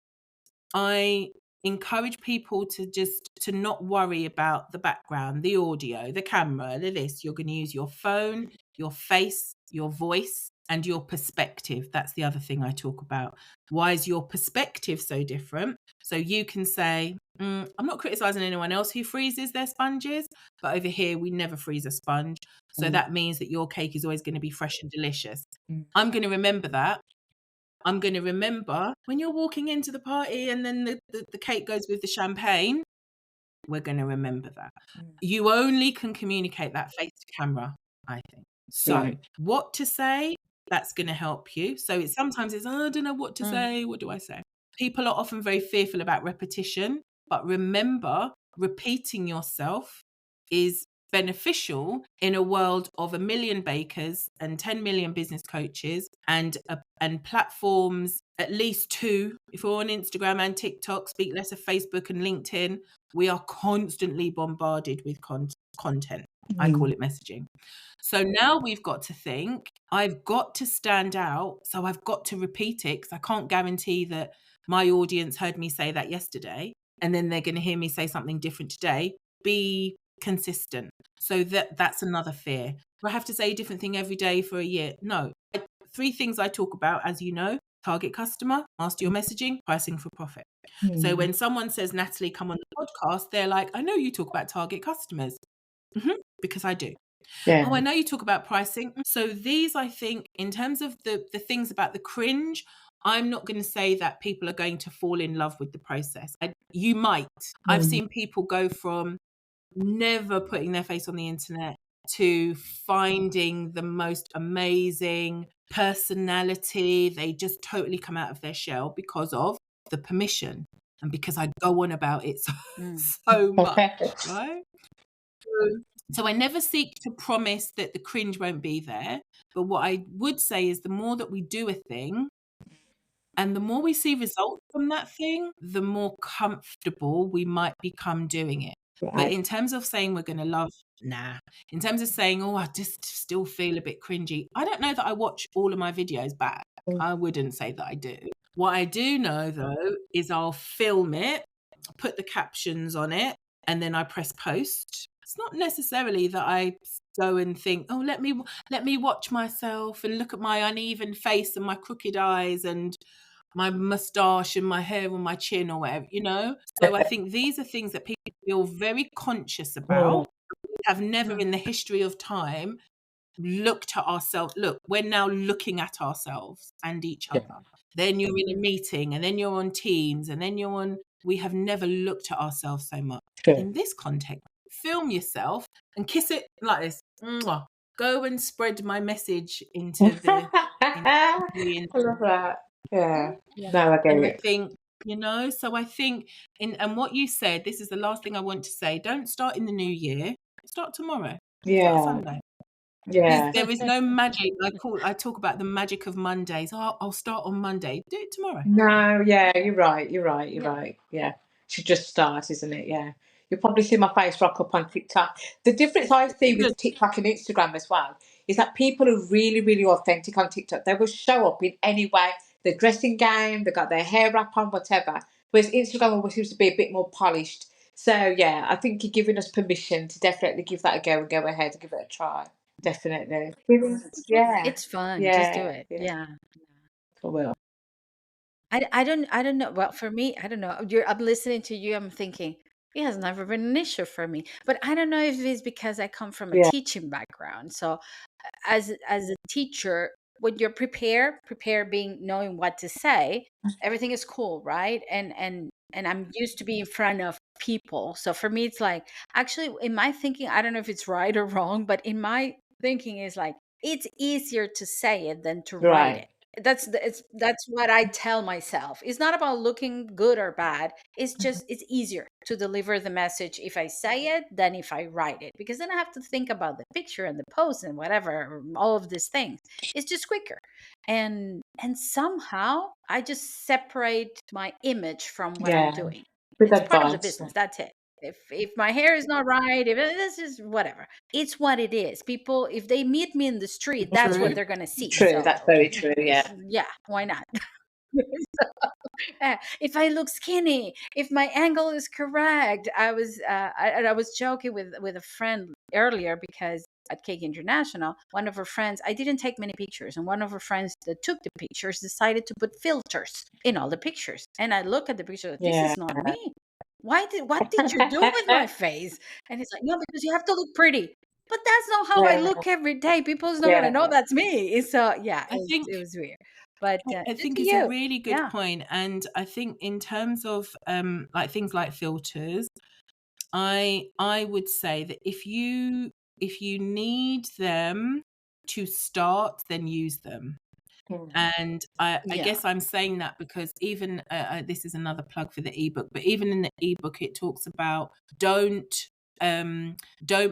Speaker 3: I encourage people to not worry about the background, the audio, the camera, the this. You're going to use your phone, your face, your voice, and your perspective. That's the other thing I talk about. Why is your perspective so different? So you can say, I'm not criticizing anyone else who freezes their sponges, but over here we never freeze a sponge. So that means that your cake is always going to be fresh and delicious. I'm going to remember that. I'm going to remember when you're walking into the party and then the cake goes with the champagne. We're going to remember that. You only can communicate that face to camera, I think. So what to say, that's going to help you. So sometimes it's, I don't know what to say. What do I say? People are often very fearful about repetition, but remember, repeating yourself is beneficial in a world of 1 million bakers and 10 million business coaches and platforms, at least 2. If we're on Instagram and TikTok, speak less of Facebook and LinkedIn, we are constantly bombarded with content. I call it messaging. So now we've got to think, I've got to stand out. So I've got to repeat it, because I can't guarantee that my audience heard me say that yesterday and then they're going to hear me say something different today. Be consistent. So that's another fear. Do I have to say a different thing every day for a year? No. 3 things I talk about, as you know: target customer, master your messaging, pricing for profit. So when someone says, Natalie, come on the podcast, they're like, I know you talk about target customers. Because I do. Oh, I know you talk about pricing. So these, I think, in terms of the things about the cringe, I'm not going to say that people are going to fall in love with the process. You might. I've seen people go from never putting their face on the internet to finding the most amazing personality. They just totally come out of their shell because of the permission and because I go on about it so much, right? So I never seek to promise that the cringe won't be there. But what I would say is the more that we do a thing and the more we see results from that thing, the more comfortable we might become doing it. But in terms of saying we're going to love, nah. In terms of saying, oh, I just still feel a bit cringy, I don't know that I watch all of my videos back. I wouldn't say that I do. What I do know, though, is I'll film it, put the captions on it, and then I press post. It's not necessarily that I go and think, oh, let me watch myself and look at my uneven face and my crooked eyes and my moustache and my hair on my chin or whatever, you know? So I think these are things that people feel very conscious about. We have never in the history of time looked at ourselves. Look, we're now looking at ourselves and each other. Then you're in a meeting and then you're on Teams and then we have never looked at ourselves so much. In this context, film yourself and kiss it like this. Mwah. Go and spread my message into the
Speaker 2: I love that. Yeah. No, I get
Speaker 3: and I
Speaker 2: it.
Speaker 3: think, so I think and what you said, this is the last thing I want to say. Don't start in the new year. Start tomorrow. Start Sunday.
Speaker 2: Yeah.
Speaker 3: There is no magic. I talk about the magic of Mondays. Oh, I'll start on Monday. Do it tomorrow.
Speaker 2: No, yeah, you're right. Yeah. Should just start, isn't it? Yeah. You'll probably see my face rock up on TikTok. The difference I see
Speaker 3: Good.
Speaker 2: with TikTok and Instagram as well is that people are really, really authentic on TikTok. They will show up in any way. Their dressing game, they got their hair wrap on, whatever. Whereas Instagram always seems to be a bit more polished. So yeah, I think you're giving us permission to definitely give that a go and go ahead and give it a try. Definitely. Yeah.
Speaker 1: It's fun. Just do
Speaker 2: Yeah.
Speaker 1: it.
Speaker 2: Yeah.
Speaker 1: Yeah.
Speaker 2: I will.
Speaker 1: I don't know. Well, for me, I don't know. I'm listening to you. I'm thinking it has never been an issue for me. But I don't know if it's because I come from a
Speaker 2: Yeah.
Speaker 1: teaching background. So, as a teacher, when you're prepare being knowing what to say, everything is cool, right? And I'm used to be in front of people. So for me, it's like actually in my thinking, I don't know if it's right or wrong, but in my thinking is like it's easier to say it than to write it.
Speaker 2: Right.
Speaker 1: That's what I tell myself. It's not about looking good or bad. It's just it's easier to deliver the message if I say it than if I write it, because then I have to think about the picture and the post and whatever, all of these things. It's just quicker. And somehow I just separate my image from what I'm
Speaker 2: Yeah.
Speaker 1: doing.
Speaker 2: Good
Speaker 1: It's part of the
Speaker 2: advice.
Speaker 1: business. That's it. If my hair is not right, if this is whatever, it's what it is. People, if they meet me in the street, that's what
Speaker 3: True.
Speaker 1: they're gonna see.
Speaker 2: True. That's
Speaker 1: So
Speaker 2: very true. Yeah.
Speaker 1: yeah, why not? If I look skinny, if my angle is correct, I was joking with a friend earlier because at Cake International, one of her friends, I didn't take many pictures, and one of her friends that took the pictures decided to put filters in all the pictures. And I look at the picture, like, this
Speaker 2: Yeah.
Speaker 1: is not me. What did you do with my face? And he's like, no, because you have to look pretty. But that's not how I
Speaker 2: Yeah.
Speaker 1: look every day. People's not gonna
Speaker 2: Yeah.
Speaker 1: know that's me. So yeah,
Speaker 3: I think
Speaker 1: it was weird. But
Speaker 3: I
Speaker 1: good
Speaker 3: think
Speaker 1: to
Speaker 3: it's a
Speaker 1: you.
Speaker 3: really good
Speaker 1: Yeah.
Speaker 3: point. And I think in terms of like things like filters, I would say that if you need them to start, then use them. And I
Speaker 1: Yeah.
Speaker 3: guess I'm saying that because even this is another plug for the ebook, but even in the ebook, it talks about don't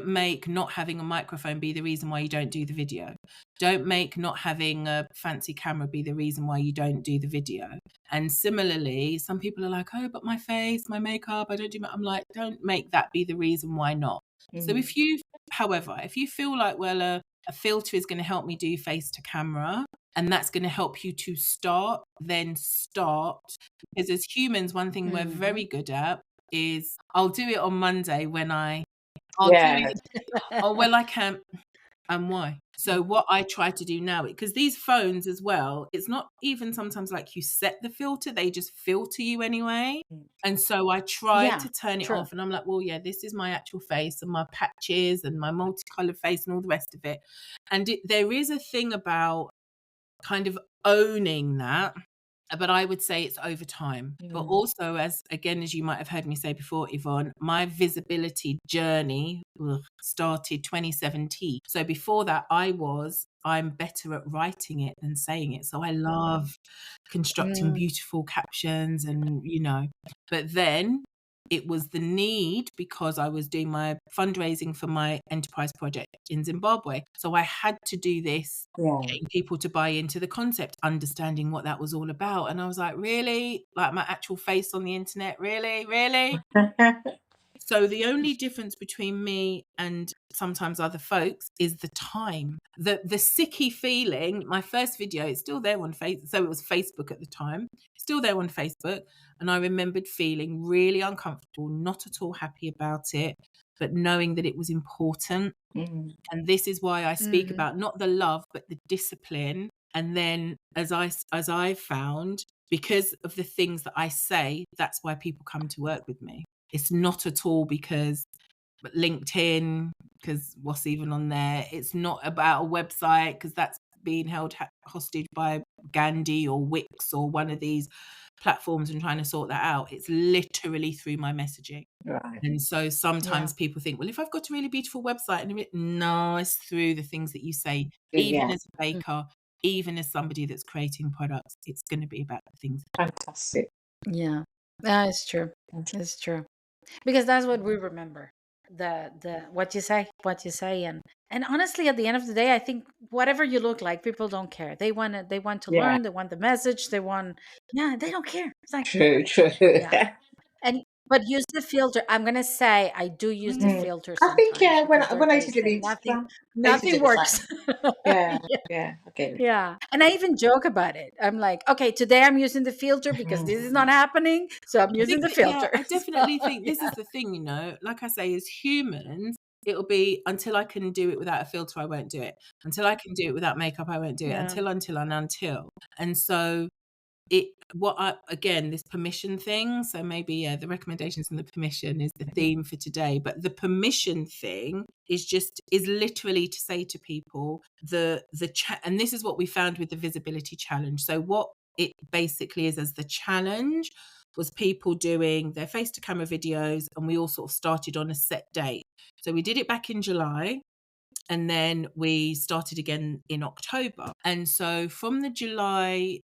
Speaker 3: make not having a microphone be the reason why you don't do the video. Don't make not having a fancy camera be the reason why you don't do the video. And similarly, some people are like, oh, but my face, my makeup, I don't do. I'm like, don't make that be the reason why not. So if you, however, if you feel like, well, a filter is going to help me do face to camera, and that's going to help you to start, then start. Because as humans, one thing we're very good at is I'll do it on Monday when I'll do
Speaker 2: Yeah.
Speaker 3: it, or well, I can, and why? So what I try to do now, because these phones as well, it's not even sometimes like you set the filter, they just filter you anyway. And so I try
Speaker 1: Yeah.
Speaker 3: to turn it
Speaker 1: True.
Speaker 3: off, and I'm like, well, yeah, this is my actual face and my patches and my multicolored face and all the rest of it. And there is a thing about kind of owning that, but I would say it's over time. But also, as you might have heard me say before, Yvonne, my visibility journey started 2017. So before that, I'm better at writing it than saying it. So I love constructing beautiful captions and, but then it was the need because I was doing my fundraising for my enterprise project in Zimbabwe. So I had to do this, getting people to buy into the concept, understanding what that was all about. And I was like, really? Like my actual face on the internet? Really? Really? So the only difference between me and sometimes other folks is the time. The sicky feeling, my first video, it's still there on Facebook. So it was Facebook at the time, still there on Facebook. And I remembered feeling really uncomfortable, not at all happy about it, but knowing that it was important. And this is why I speak about not the love, but the discipline. And then as I found, because of the things that I say, that's why people come to work with me. It's not at all because LinkedIn, because what's even on there? It's not about a website because that's being held hostage by Gandhi or Wix or one of these platforms and trying to sort that out. It's literally through my messaging.
Speaker 2: Right.
Speaker 3: And so sometimes people think, well, if I've got a really beautiful website, no, it's through the things that you say, even as a baker, even as somebody that's creating products, it's going to be about the things.
Speaker 2: Fantastic.
Speaker 1: Yeah. It's true. It's true. Because that's what we remember. The what you say, and honestly, at the end of the day, I think whatever you look like, people don't care. They want to
Speaker 2: Yeah.
Speaker 1: learn, they want the message, they don't care. It's like,
Speaker 2: True.
Speaker 1: yeah. And but use the filter. I'm gonna say I do use the filter
Speaker 2: I think
Speaker 1: sometimes because there are
Speaker 2: when I used
Speaker 1: days
Speaker 2: to do
Speaker 1: that
Speaker 2: the Instagram, I used to do
Speaker 1: nothing
Speaker 2: the
Speaker 1: works.
Speaker 2: same. Yeah. Yeah. Okay.
Speaker 1: Yeah. And I even joke about it. I'm like, okay, today I'm using the filter because this is not happening. So I'm using the filter.
Speaker 3: I definitely
Speaker 1: So,
Speaker 3: think this is the thing, like I say, as humans, it'll be until I can do it without a filter, I won't do it. Until I can do it without makeup, I won't do it.
Speaker 1: yeah.
Speaker 3: Until. And so this permission thing. So maybe the recommendations and the permission is the theme for today. But the permission thing is literally to say to people and this is what we found with the visibility challenge. So what it basically is as the challenge was people doing their face to camera videos, and we all sort of started on a set date. So we did it back in July. And then we started again in October. And so from the July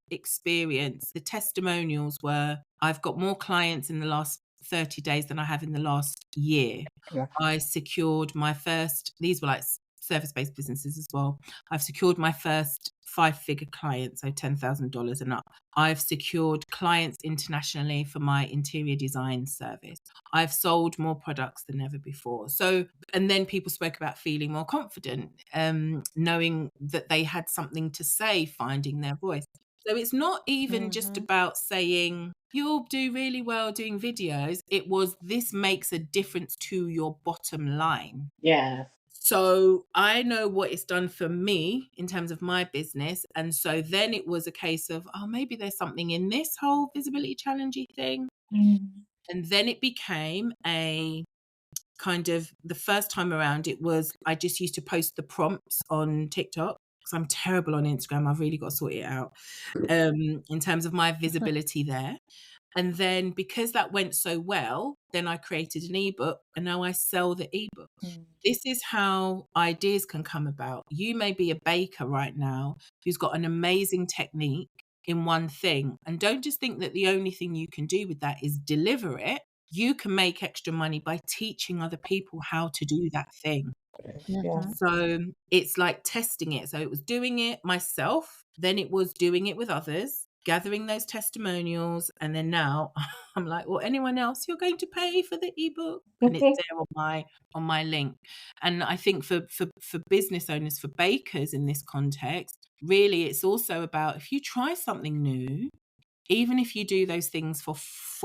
Speaker 3: experience, the testimonials were, I've got more clients in the last 30 days than I have in the last year.
Speaker 2: Yeah.
Speaker 3: I secured my first, these were like service-based businesses as well. I've secured my first 5-figure client, so $10,000 and up. I've secured clients internationally for my interior design service. I've sold more products than ever before. So, and then people spoke about feeling more confident, knowing that they had something to say, finding their voice. So it's not even just
Speaker 1: Mm-hmm.
Speaker 3: about saying you'll do really well doing videos. It was, this makes a difference to your bottom line.
Speaker 2: Yeah.
Speaker 3: So I know what it's done for me in terms of my business. And so then it was a case of, oh, maybe there's something in this whole visibility challengey thing.
Speaker 2: Mm.
Speaker 3: And then it became a kind of, the first time around, it was, I just used to post the prompts on TikTok because I'm terrible on Instagram. I've really got to sort it out in terms of my visibility there. And then because that went so well, then I created an ebook and now I sell the ebook.
Speaker 2: Mm.
Speaker 3: This is how ideas can come about. You may be a baker right now who's got an amazing technique in one thing. And don't just think that the only thing you can do with that is deliver it. You can make extra money by teaching other people how to do that thing.
Speaker 2: Yeah.
Speaker 3: So it's like testing it. So it was doing it myself, then it was doing it with others, gathering those testimonials, and then now I'm like, well, anyone else, you're going to pay for the ebook, and it's there on my link. And I think for business owners, for bakers in this context, really it's also about, if you try something new, even if you do those things for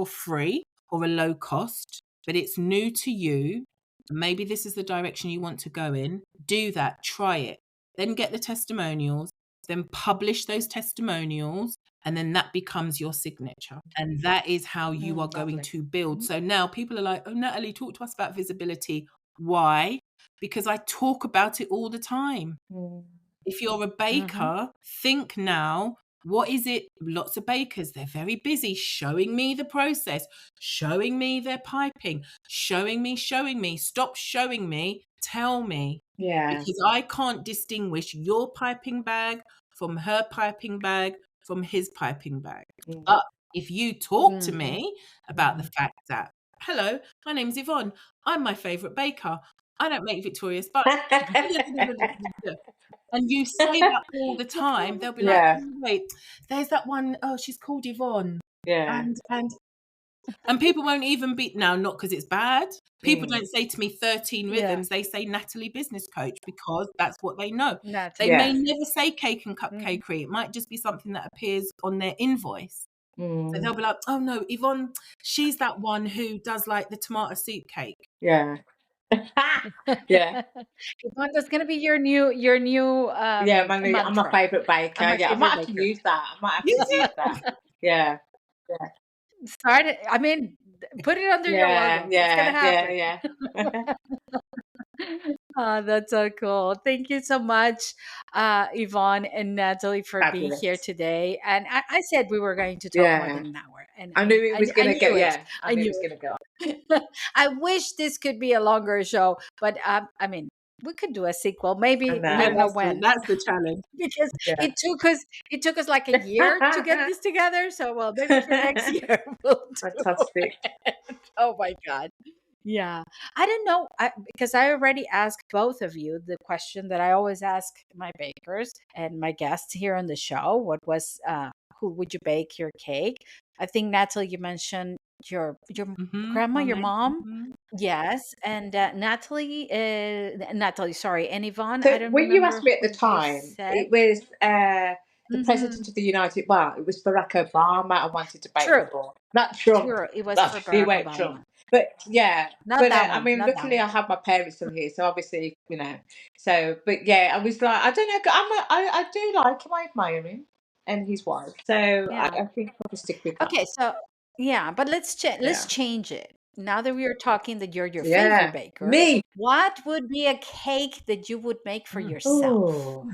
Speaker 3: free or a low cost, but it's new to you, maybe this is the direction you want to go in, do that, try it, then get the testimonials, then publish those testimonials, and then that becomes your signature. And that is how you are going
Speaker 2: Lovely.
Speaker 3: to build. So now people are like, oh, Natalie, talk to us about visibility. Why? Because I talk about it all the time.
Speaker 2: Mm.
Speaker 3: If you're a
Speaker 1: Mm-hmm.
Speaker 3: baker, think now, what is it? Lots of bakers, they're very busy showing me the process, showing me their piping, showing me. Stop showing me, tell me.
Speaker 2: Yeah.
Speaker 3: Because I can't distinguish your piping bag from her piping bag from his piping bag.
Speaker 2: Mm.
Speaker 3: But if you talk to
Speaker 1: Mm-hmm.
Speaker 3: me about the fact that, hello, my name's Yvonne, I'm my favourite baker, I don't make Victoria's sponge, and you say that all the time, they'll be like,
Speaker 2: Yeah.
Speaker 3: oh, wait, there's that one, oh, she's called Yvonne.
Speaker 2: Yeah.
Speaker 3: And people won't even be, now, not because it's bad. People
Speaker 2: Mm.
Speaker 3: don't say to me 13
Speaker 1: Yeah.
Speaker 3: rhythms, they say Natalie Business Coach, because that's what they know.
Speaker 1: Naturally.
Speaker 3: They
Speaker 2: Yeah.
Speaker 3: may never say cake and
Speaker 1: Mm-hmm.
Speaker 3: cupcakery. It might just be something that appears on their invoice. So
Speaker 2: Mm.
Speaker 3: they'll be like, oh no, Yvonne, she's that one who does like the tomato soup cake.
Speaker 2: Yeah. Yeah.
Speaker 1: Yvonne, that's gonna be your new
Speaker 2: Yeah, I'm my
Speaker 1: mantra.
Speaker 2: favourite baker.
Speaker 1: I'm my
Speaker 2: Yeah, I
Speaker 1: favorite
Speaker 2: might have to
Speaker 1: baker.
Speaker 2: use that. Yeah. Yeah.
Speaker 1: Start it. I mean, put it under your
Speaker 2: Yeah.
Speaker 1: logo. It's gonna happen.
Speaker 2: Yeah.
Speaker 1: Oh, that's so cool. Thank you so much, Yvonne and Natalie, for being here
Speaker 2: Fabulous.
Speaker 1: today. And I said we were going to talk more
Speaker 2: Yeah.
Speaker 1: than an hour, and
Speaker 2: I knew it was
Speaker 1: I
Speaker 2: gonna go.
Speaker 1: knew it.
Speaker 2: Yeah, I
Speaker 1: I
Speaker 2: knew it
Speaker 1: knew
Speaker 2: was
Speaker 1: it.
Speaker 2: gonna go.
Speaker 1: I wish this could be a longer show, but I mean, we could do a sequel. Maybe
Speaker 2: I
Speaker 1: I don't know
Speaker 2: know.
Speaker 1: when,
Speaker 3: That's the challenge.
Speaker 1: because
Speaker 2: Yeah.
Speaker 1: it took us like a year to get this together. So, well, maybe for next year we'll do
Speaker 2: Fantastic.
Speaker 1: it. Oh my God. Yeah. I don't know, because I already asked both of you the question that I always ask my bakers and my guests here on the show. What was who would you bake your cake? I think, Natalie, you mentioned your grandma, your mom. Yes, and Natalie, sorry, and Yvonne,
Speaker 2: So
Speaker 1: I don't
Speaker 2: when you
Speaker 1: remember
Speaker 2: asked me at
Speaker 1: who
Speaker 2: the
Speaker 1: you
Speaker 2: time,
Speaker 1: said.
Speaker 2: it was the
Speaker 1: Mm-hmm.
Speaker 2: president of the United. Well, it was Barack Obama. I wanted to bake
Speaker 1: True,
Speaker 2: for, not Trump.
Speaker 1: true. It was
Speaker 2: That's
Speaker 1: for
Speaker 2: he
Speaker 1: Barack
Speaker 2: went
Speaker 1: Obama.
Speaker 2: Trump. But yeah,
Speaker 1: Not
Speaker 2: but
Speaker 1: that
Speaker 2: I
Speaker 1: one.
Speaker 2: mean,
Speaker 1: Not that
Speaker 2: luckily
Speaker 1: one.
Speaker 2: I have my parents still here, so obviously, you know. So, but yeah, I was like, I don't know. I do like him. I admire him and his wife. So
Speaker 1: Yeah.
Speaker 2: I think I'll probably stick with that.
Speaker 1: Okay, so yeah, but let's
Speaker 2: Yeah.
Speaker 1: change it. Now that we are talking that you're your favorite
Speaker 2: Yeah.
Speaker 1: baker,
Speaker 2: Me.
Speaker 1: what would be a cake that you would make for yourself?
Speaker 2: Oh.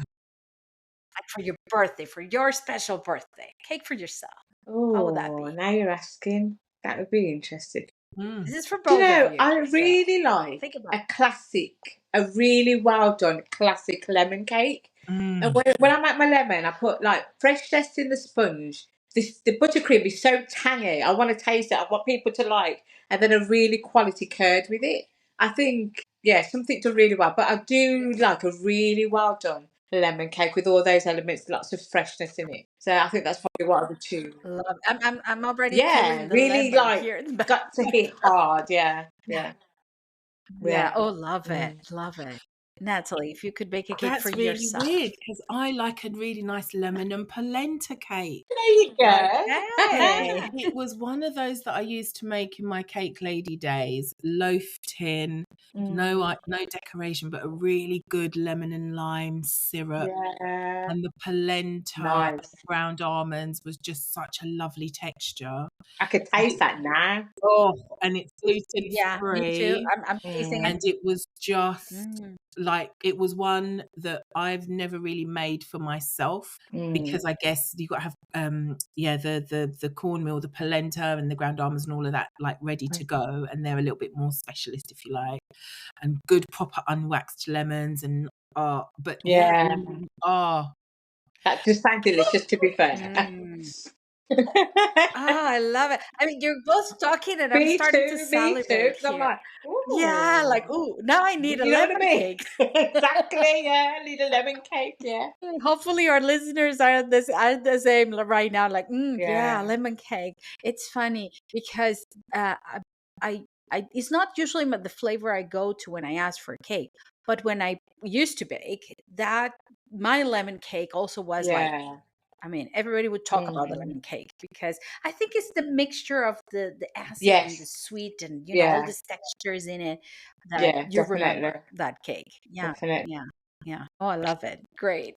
Speaker 1: Like for your birthday, for your special birthday. Cake for yourself. How would that
Speaker 2: Oh,
Speaker 1: be?
Speaker 2: now you're asking. That would be interesting.
Speaker 1: This is for
Speaker 2: Do you
Speaker 1: both of
Speaker 2: know,
Speaker 1: you.
Speaker 2: I
Speaker 1: So
Speaker 2: really like
Speaker 1: think about
Speaker 2: a really well done classic lemon cake. And when I make my lemon, I put like fresh zest in the sponge. The buttercream is so tangy. I want to taste it. I want people to like, and then a really quality curd with it. I think, yeah, something done really well. But I do like a really well done lemon cake with all those elements, lots of freshness in it. So I think that's probably what I would choose.
Speaker 1: love. I'm already
Speaker 2: Yeah,
Speaker 1: feeling the
Speaker 2: really
Speaker 1: lemon
Speaker 2: like
Speaker 1: here in the back.
Speaker 2: got to hit hard. Yeah.
Speaker 1: Yeah. Oh,
Speaker 2: Mm.
Speaker 1: love it. Natalie, if you could bake a cake for
Speaker 3: That's really
Speaker 1: yourself.
Speaker 3: weird because I like a really nice lemon and polenta cake.
Speaker 2: There you go.
Speaker 1: Okay.
Speaker 3: It was one of those that I used to make in my cake lady days, loaf tin, no decoration, but a really good lemon and lime syrup.
Speaker 2: Yeah.
Speaker 3: And the polenta,
Speaker 2: Nice.
Speaker 3: ground almonds was just such a lovely texture.
Speaker 2: I could taste that now.
Speaker 3: Oh, and it's gluten
Speaker 1: Yeah, me too.
Speaker 3: free.
Speaker 1: I'm tasting it.
Speaker 3: And it was just
Speaker 1: Mm.
Speaker 3: like, it was one that I've never really made for myself because I guess you got to have the cornmeal, the polenta and the ground almonds and all of that like ready to go, and they're a little bit more specialist if you like, and good proper unwaxed lemons and but yeah,
Speaker 2: Yeah. That just sounds delicious, to be fair.
Speaker 1: Mm. I love it. I mean, you're both talking and I'm
Speaker 2: Me
Speaker 1: starting to
Speaker 2: too, me too.
Speaker 1: salivate
Speaker 2: 'Cause I'm
Speaker 1: here.
Speaker 2: like,
Speaker 1: Yeah, like,
Speaker 2: ooh.
Speaker 1: ooh, now I need a
Speaker 2: You know what I
Speaker 1: lemon
Speaker 2: mean?
Speaker 1: cake.
Speaker 2: Exactly, yeah. I need a lemon cake, yeah.
Speaker 1: Hopefully our listeners are the same right now, like, yeah,
Speaker 2: Yeah.
Speaker 1: lemon cake. It's funny because I, it's not usually the flavor I go to when I ask for cake, but when I used to bake, that my lemon cake also was like,
Speaker 2: Yeah.
Speaker 1: I mean, everybody would talk about the lemon cake because I think it's the mixture of the acid and the
Speaker 2: Yes.
Speaker 1: sweet and all
Speaker 2: Yeah.
Speaker 1: these textures in it that
Speaker 2: Yeah,
Speaker 1: you
Speaker 2: definitely.
Speaker 1: remember that cake. Yeah,
Speaker 2: Definitely.
Speaker 1: yeah, yeah. Oh, I love it. Great.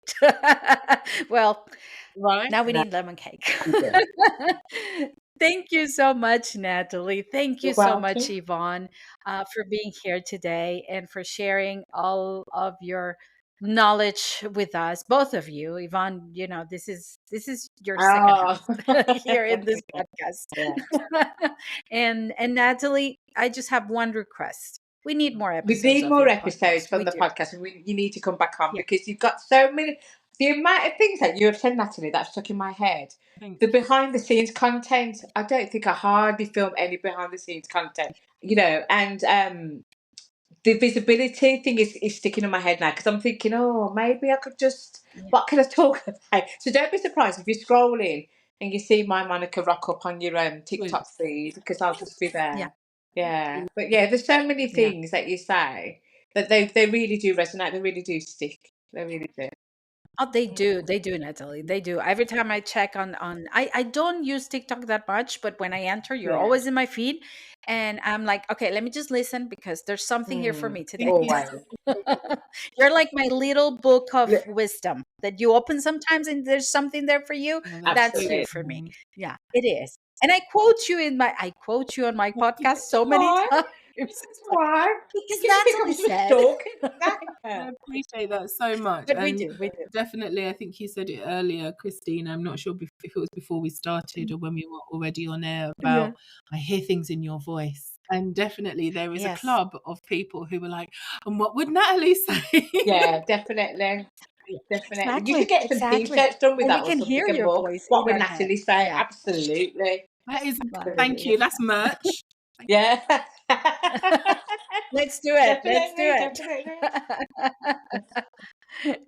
Speaker 1: Well,
Speaker 3: right.
Speaker 1: now we need lemon cake.
Speaker 2: Yeah.
Speaker 1: Thank you so much, Natalie. Thank you
Speaker 2: You're
Speaker 1: so much,
Speaker 2: welcome.
Speaker 1: Yvonne, for being here today and for sharing all of your knowledge with us, both of you. Yvonne, this is your second
Speaker 2: Oh.
Speaker 1: house here in this podcast.
Speaker 2: Yeah.
Speaker 1: And Natalie, I just have one request. We need more
Speaker 2: We
Speaker 1: episodes
Speaker 2: need
Speaker 1: of
Speaker 2: more
Speaker 1: your
Speaker 2: episodes
Speaker 1: podcast.
Speaker 2: from
Speaker 1: We
Speaker 2: the
Speaker 1: do.
Speaker 2: podcast, and you need to come back on
Speaker 1: Yeah.
Speaker 2: because you've got so many. The amount of things that you have said, Natalie, that's stuck in my head.
Speaker 3: Thank
Speaker 2: The
Speaker 3: you.
Speaker 2: behind the scenes content, I don't think I hardly film any behind the scenes content, and the visibility thing is sticking in my head now because I'm thinking, oh, maybe I could just,
Speaker 1: Yeah.
Speaker 2: what can I talk about? So don't be surprised if you're scrolling and you see my Monica rock up on your TikTok feed because I'll just be
Speaker 1: Yeah.
Speaker 2: there. Yeah, but yeah, there's so many
Speaker 1: Yeah.
Speaker 2: things that you say that they really do resonate. They really do stick. They really do.
Speaker 1: Oh, they do, Natalie. They do. Every time I check on I don't use TikTok that much, but when I enter, you're
Speaker 2: Yeah.
Speaker 1: always in my feed. And I'm like, okay, let me just listen because there's something here for me
Speaker 3: Thank
Speaker 1: today.
Speaker 3: you.
Speaker 2: Always.
Speaker 1: You're like my little book of
Speaker 2: Yeah,
Speaker 1: wisdom that you open sometimes and there's something there for you.
Speaker 3: Well, that's
Speaker 1: That's
Speaker 3: really
Speaker 1: you
Speaker 2: absolutely.
Speaker 1: for me.
Speaker 3: kind.
Speaker 1: Yeah, it is. And I quote you on my podcast so many
Speaker 2: Why?
Speaker 1: times. It's like,
Speaker 2: Why?
Speaker 1: because
Speaker 2: Did you think I
Speaker 1: Natalie
Speaker 2: was just
Speaker 1: said.
Speaker 2: stalking?
Speaker 3: I
Speaker 2: No.
Speaker 3: appreciate that so much.
Speaker 1: But we
Speaker 3: And
Speaker 1: do, we do.
Speaker 3: definitely, I think you said it earlier, Christine. I'm not sure if it was before we started or when we were already on air
Speaker 1: Yeah.
Speaker 3: about I hear things in your voice. And definitely, there is a
Speaker 1: Yes.
Speaker 3: club of people who were like, and what would Natalie say?
Speaker 2: Yeah, definitely. Definitely. You should
Speaker 1: Exactly,
Speaker 2: get some
Speaker 1: exactly.
Speaker 2: t-shirts done with
Speaker 1: And we
Speaker 2: that or
Speaker 1: can
Speaker 2: something,
Speaker 1: hear
Speaker 2: a
Speaker 1: your
Speaker 2: mug.
Speaker 1: voice
Speaker 2: What
Speaker 1: in
Speaker 2: would
Speaker 1: our head.
Speaker 2: Natalie say?
Speaker 1: Yeah.
Speaker 2: Absolutely.
Speaker 3: That is,
Speaker 1: Wow.
Speaker 3: thank
Speaker 2: Absolutely.
Speaker 3: you. That's merch.
Speaker 2: Yeah.
Speaker 1: Let's do it. Let's do
Speaker 2: Definitely,
Speaker 1: it.
Speaker 2: definitely.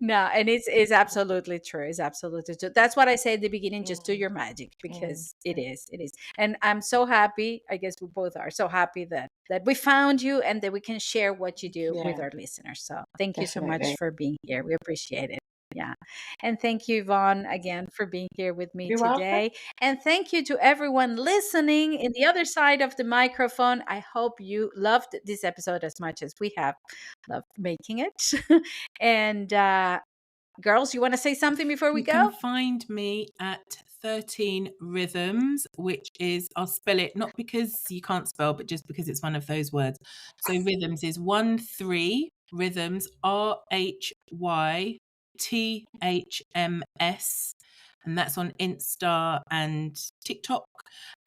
Speaker 1: No, and it's absolutely true. It's absolutely true. That's what I say at the beginning. Just do
Speaker 2: Mm,
Speaker 1: your magic
Speaker 2: mm,
Speaker 1: because it is. It is. And I'm so happy. I guess we both are so happy that we found you and that we can share what you do with
Speaker 2: yeah,
Speaker 1: our listeners. So thank you so much
Speaker 2: definitely.
Speaker 1: for being here. We appreciate it. Yeah. And thank you, Yvonne, again for being here with me
Speaker 2: You're welcome.
Speaker 1: today. And thank you to everyone listening in the other side of the microphone. I hope you loved this episode as much as we have loved making it. And girls, you want to say something before we
Speaker 3: You can
Speaker 1: go?
Speaker 3: find me at 13 Rhythms, which is, I'll spell it not because you can't spell, but just because it's one of those words. So Rhythms is 13 Rhythms, RHYTHMS. And that's on Insta and TikTok.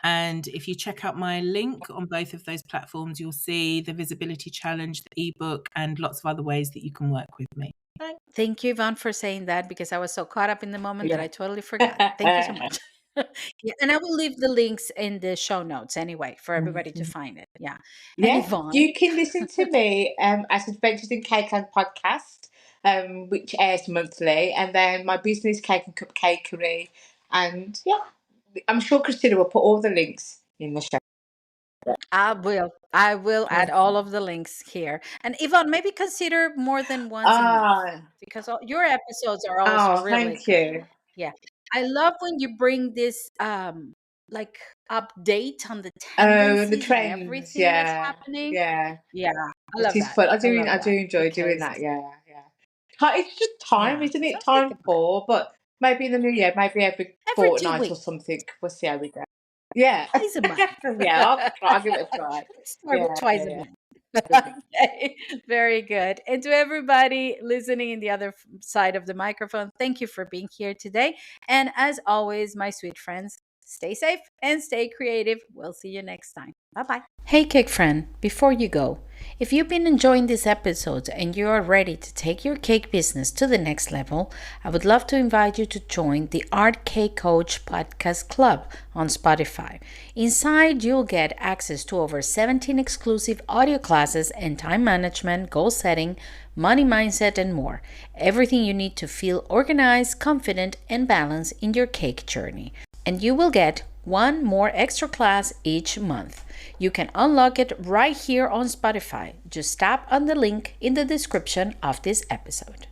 Speaker 3: And if you check out my link on both of those platforms, you'll see the Visibility Challenge, the ebook, and lots of other ways that you can work with me. Thanks.
Speaker 1: Thank you, Yvonne, for saying that because I was so caught up in the moment that
Speaker 2: Yeah.
Speaker 1: I totally forgot. Thank you so much. Yeah, and I will leave the links in the show notes anyway for everybody to
Speaker 2: Amazing.
Speaker 1: find it. Yeah. And
Speaker 2: Yeah,
Speaker 1: Yvonne,
Speaker 2: you can listen to me as Adventures in Cakeland podcast, which airs monthly, and then my business Cake and Cupcakery, and yeah, I'm sure Christina will put all the links in the show.
Speaker 1: I will add all of the links here. And Yvonne, maybe consider more than once a month
Speaker 2: Ah,
Speaker 1: because your episodes are also
Speaker 2: oh,
Speaker 1: really
Speaker 2: thank
Speaker 1: good.
Speaker 2: you.
Speaker 1: Yeah. I love when you bring this like update on the
Speaker 2: Oh, and the
Speaker 1: tendencies and
Speaker 2: trends,
Speaker 1: everything that's
Speaker 2: yeah,
Speaker 1: happening.
Speaker 2: yeah.
Speaker 1: Yeah, I
Speaker 2: It
Speaker 1: love
Speaker 2: is
Speaker 1: that.
Speaker 2: fun.
Speaker 1: I love
Speaker 2: I do
Speaker 1: that
Speaker 2: enjoy doing
Speaker 1: because
Speaker 2: that. Yeah, yeah. It's just time,
Speaker 1: yeah,
Speaker 2: isn't it?
Speaker 1: sounds like
Speaker 2: Time
Speaker 1: a plan.
Speaker 2: for, but maybe in the new year, maybe every
Speaker 1: Every two
Speaker 2: fortnight or
Speaker 1: weeks,
Speaker 2: something. We'll see how we go. Yeah,
Speaker 1: twice a month.
Speaker 2: yeah. I'll give it a try.
Speaker 1: Let's start with
Speaker 2: Yeah,
Speaker 1: twice a
Speaker 2: yeah,
Speaker 1: month. Okay, very good. And to everybody listening in the other side of the microphone, thank you for being here today. And as always, my sweet friends, stay safe and stay creative. We'll see you next time. Bye bye. Hey, cake friend, before you go, if you've been enjoying this episode and you are ready to take your cake business to the next level, I would love to invite you to join the Art Cake Coach Podcast Club on Spotify. Inside, you'll get access to over 17 exclusive audio classes and time management, goal setting, money mindset, and more. Everything you need to feel organized, confident, and balanced in your cake journey. And you will get one more extra class each month. You can unlock it right here on Spotify. Just tap on the link in the description of this episode.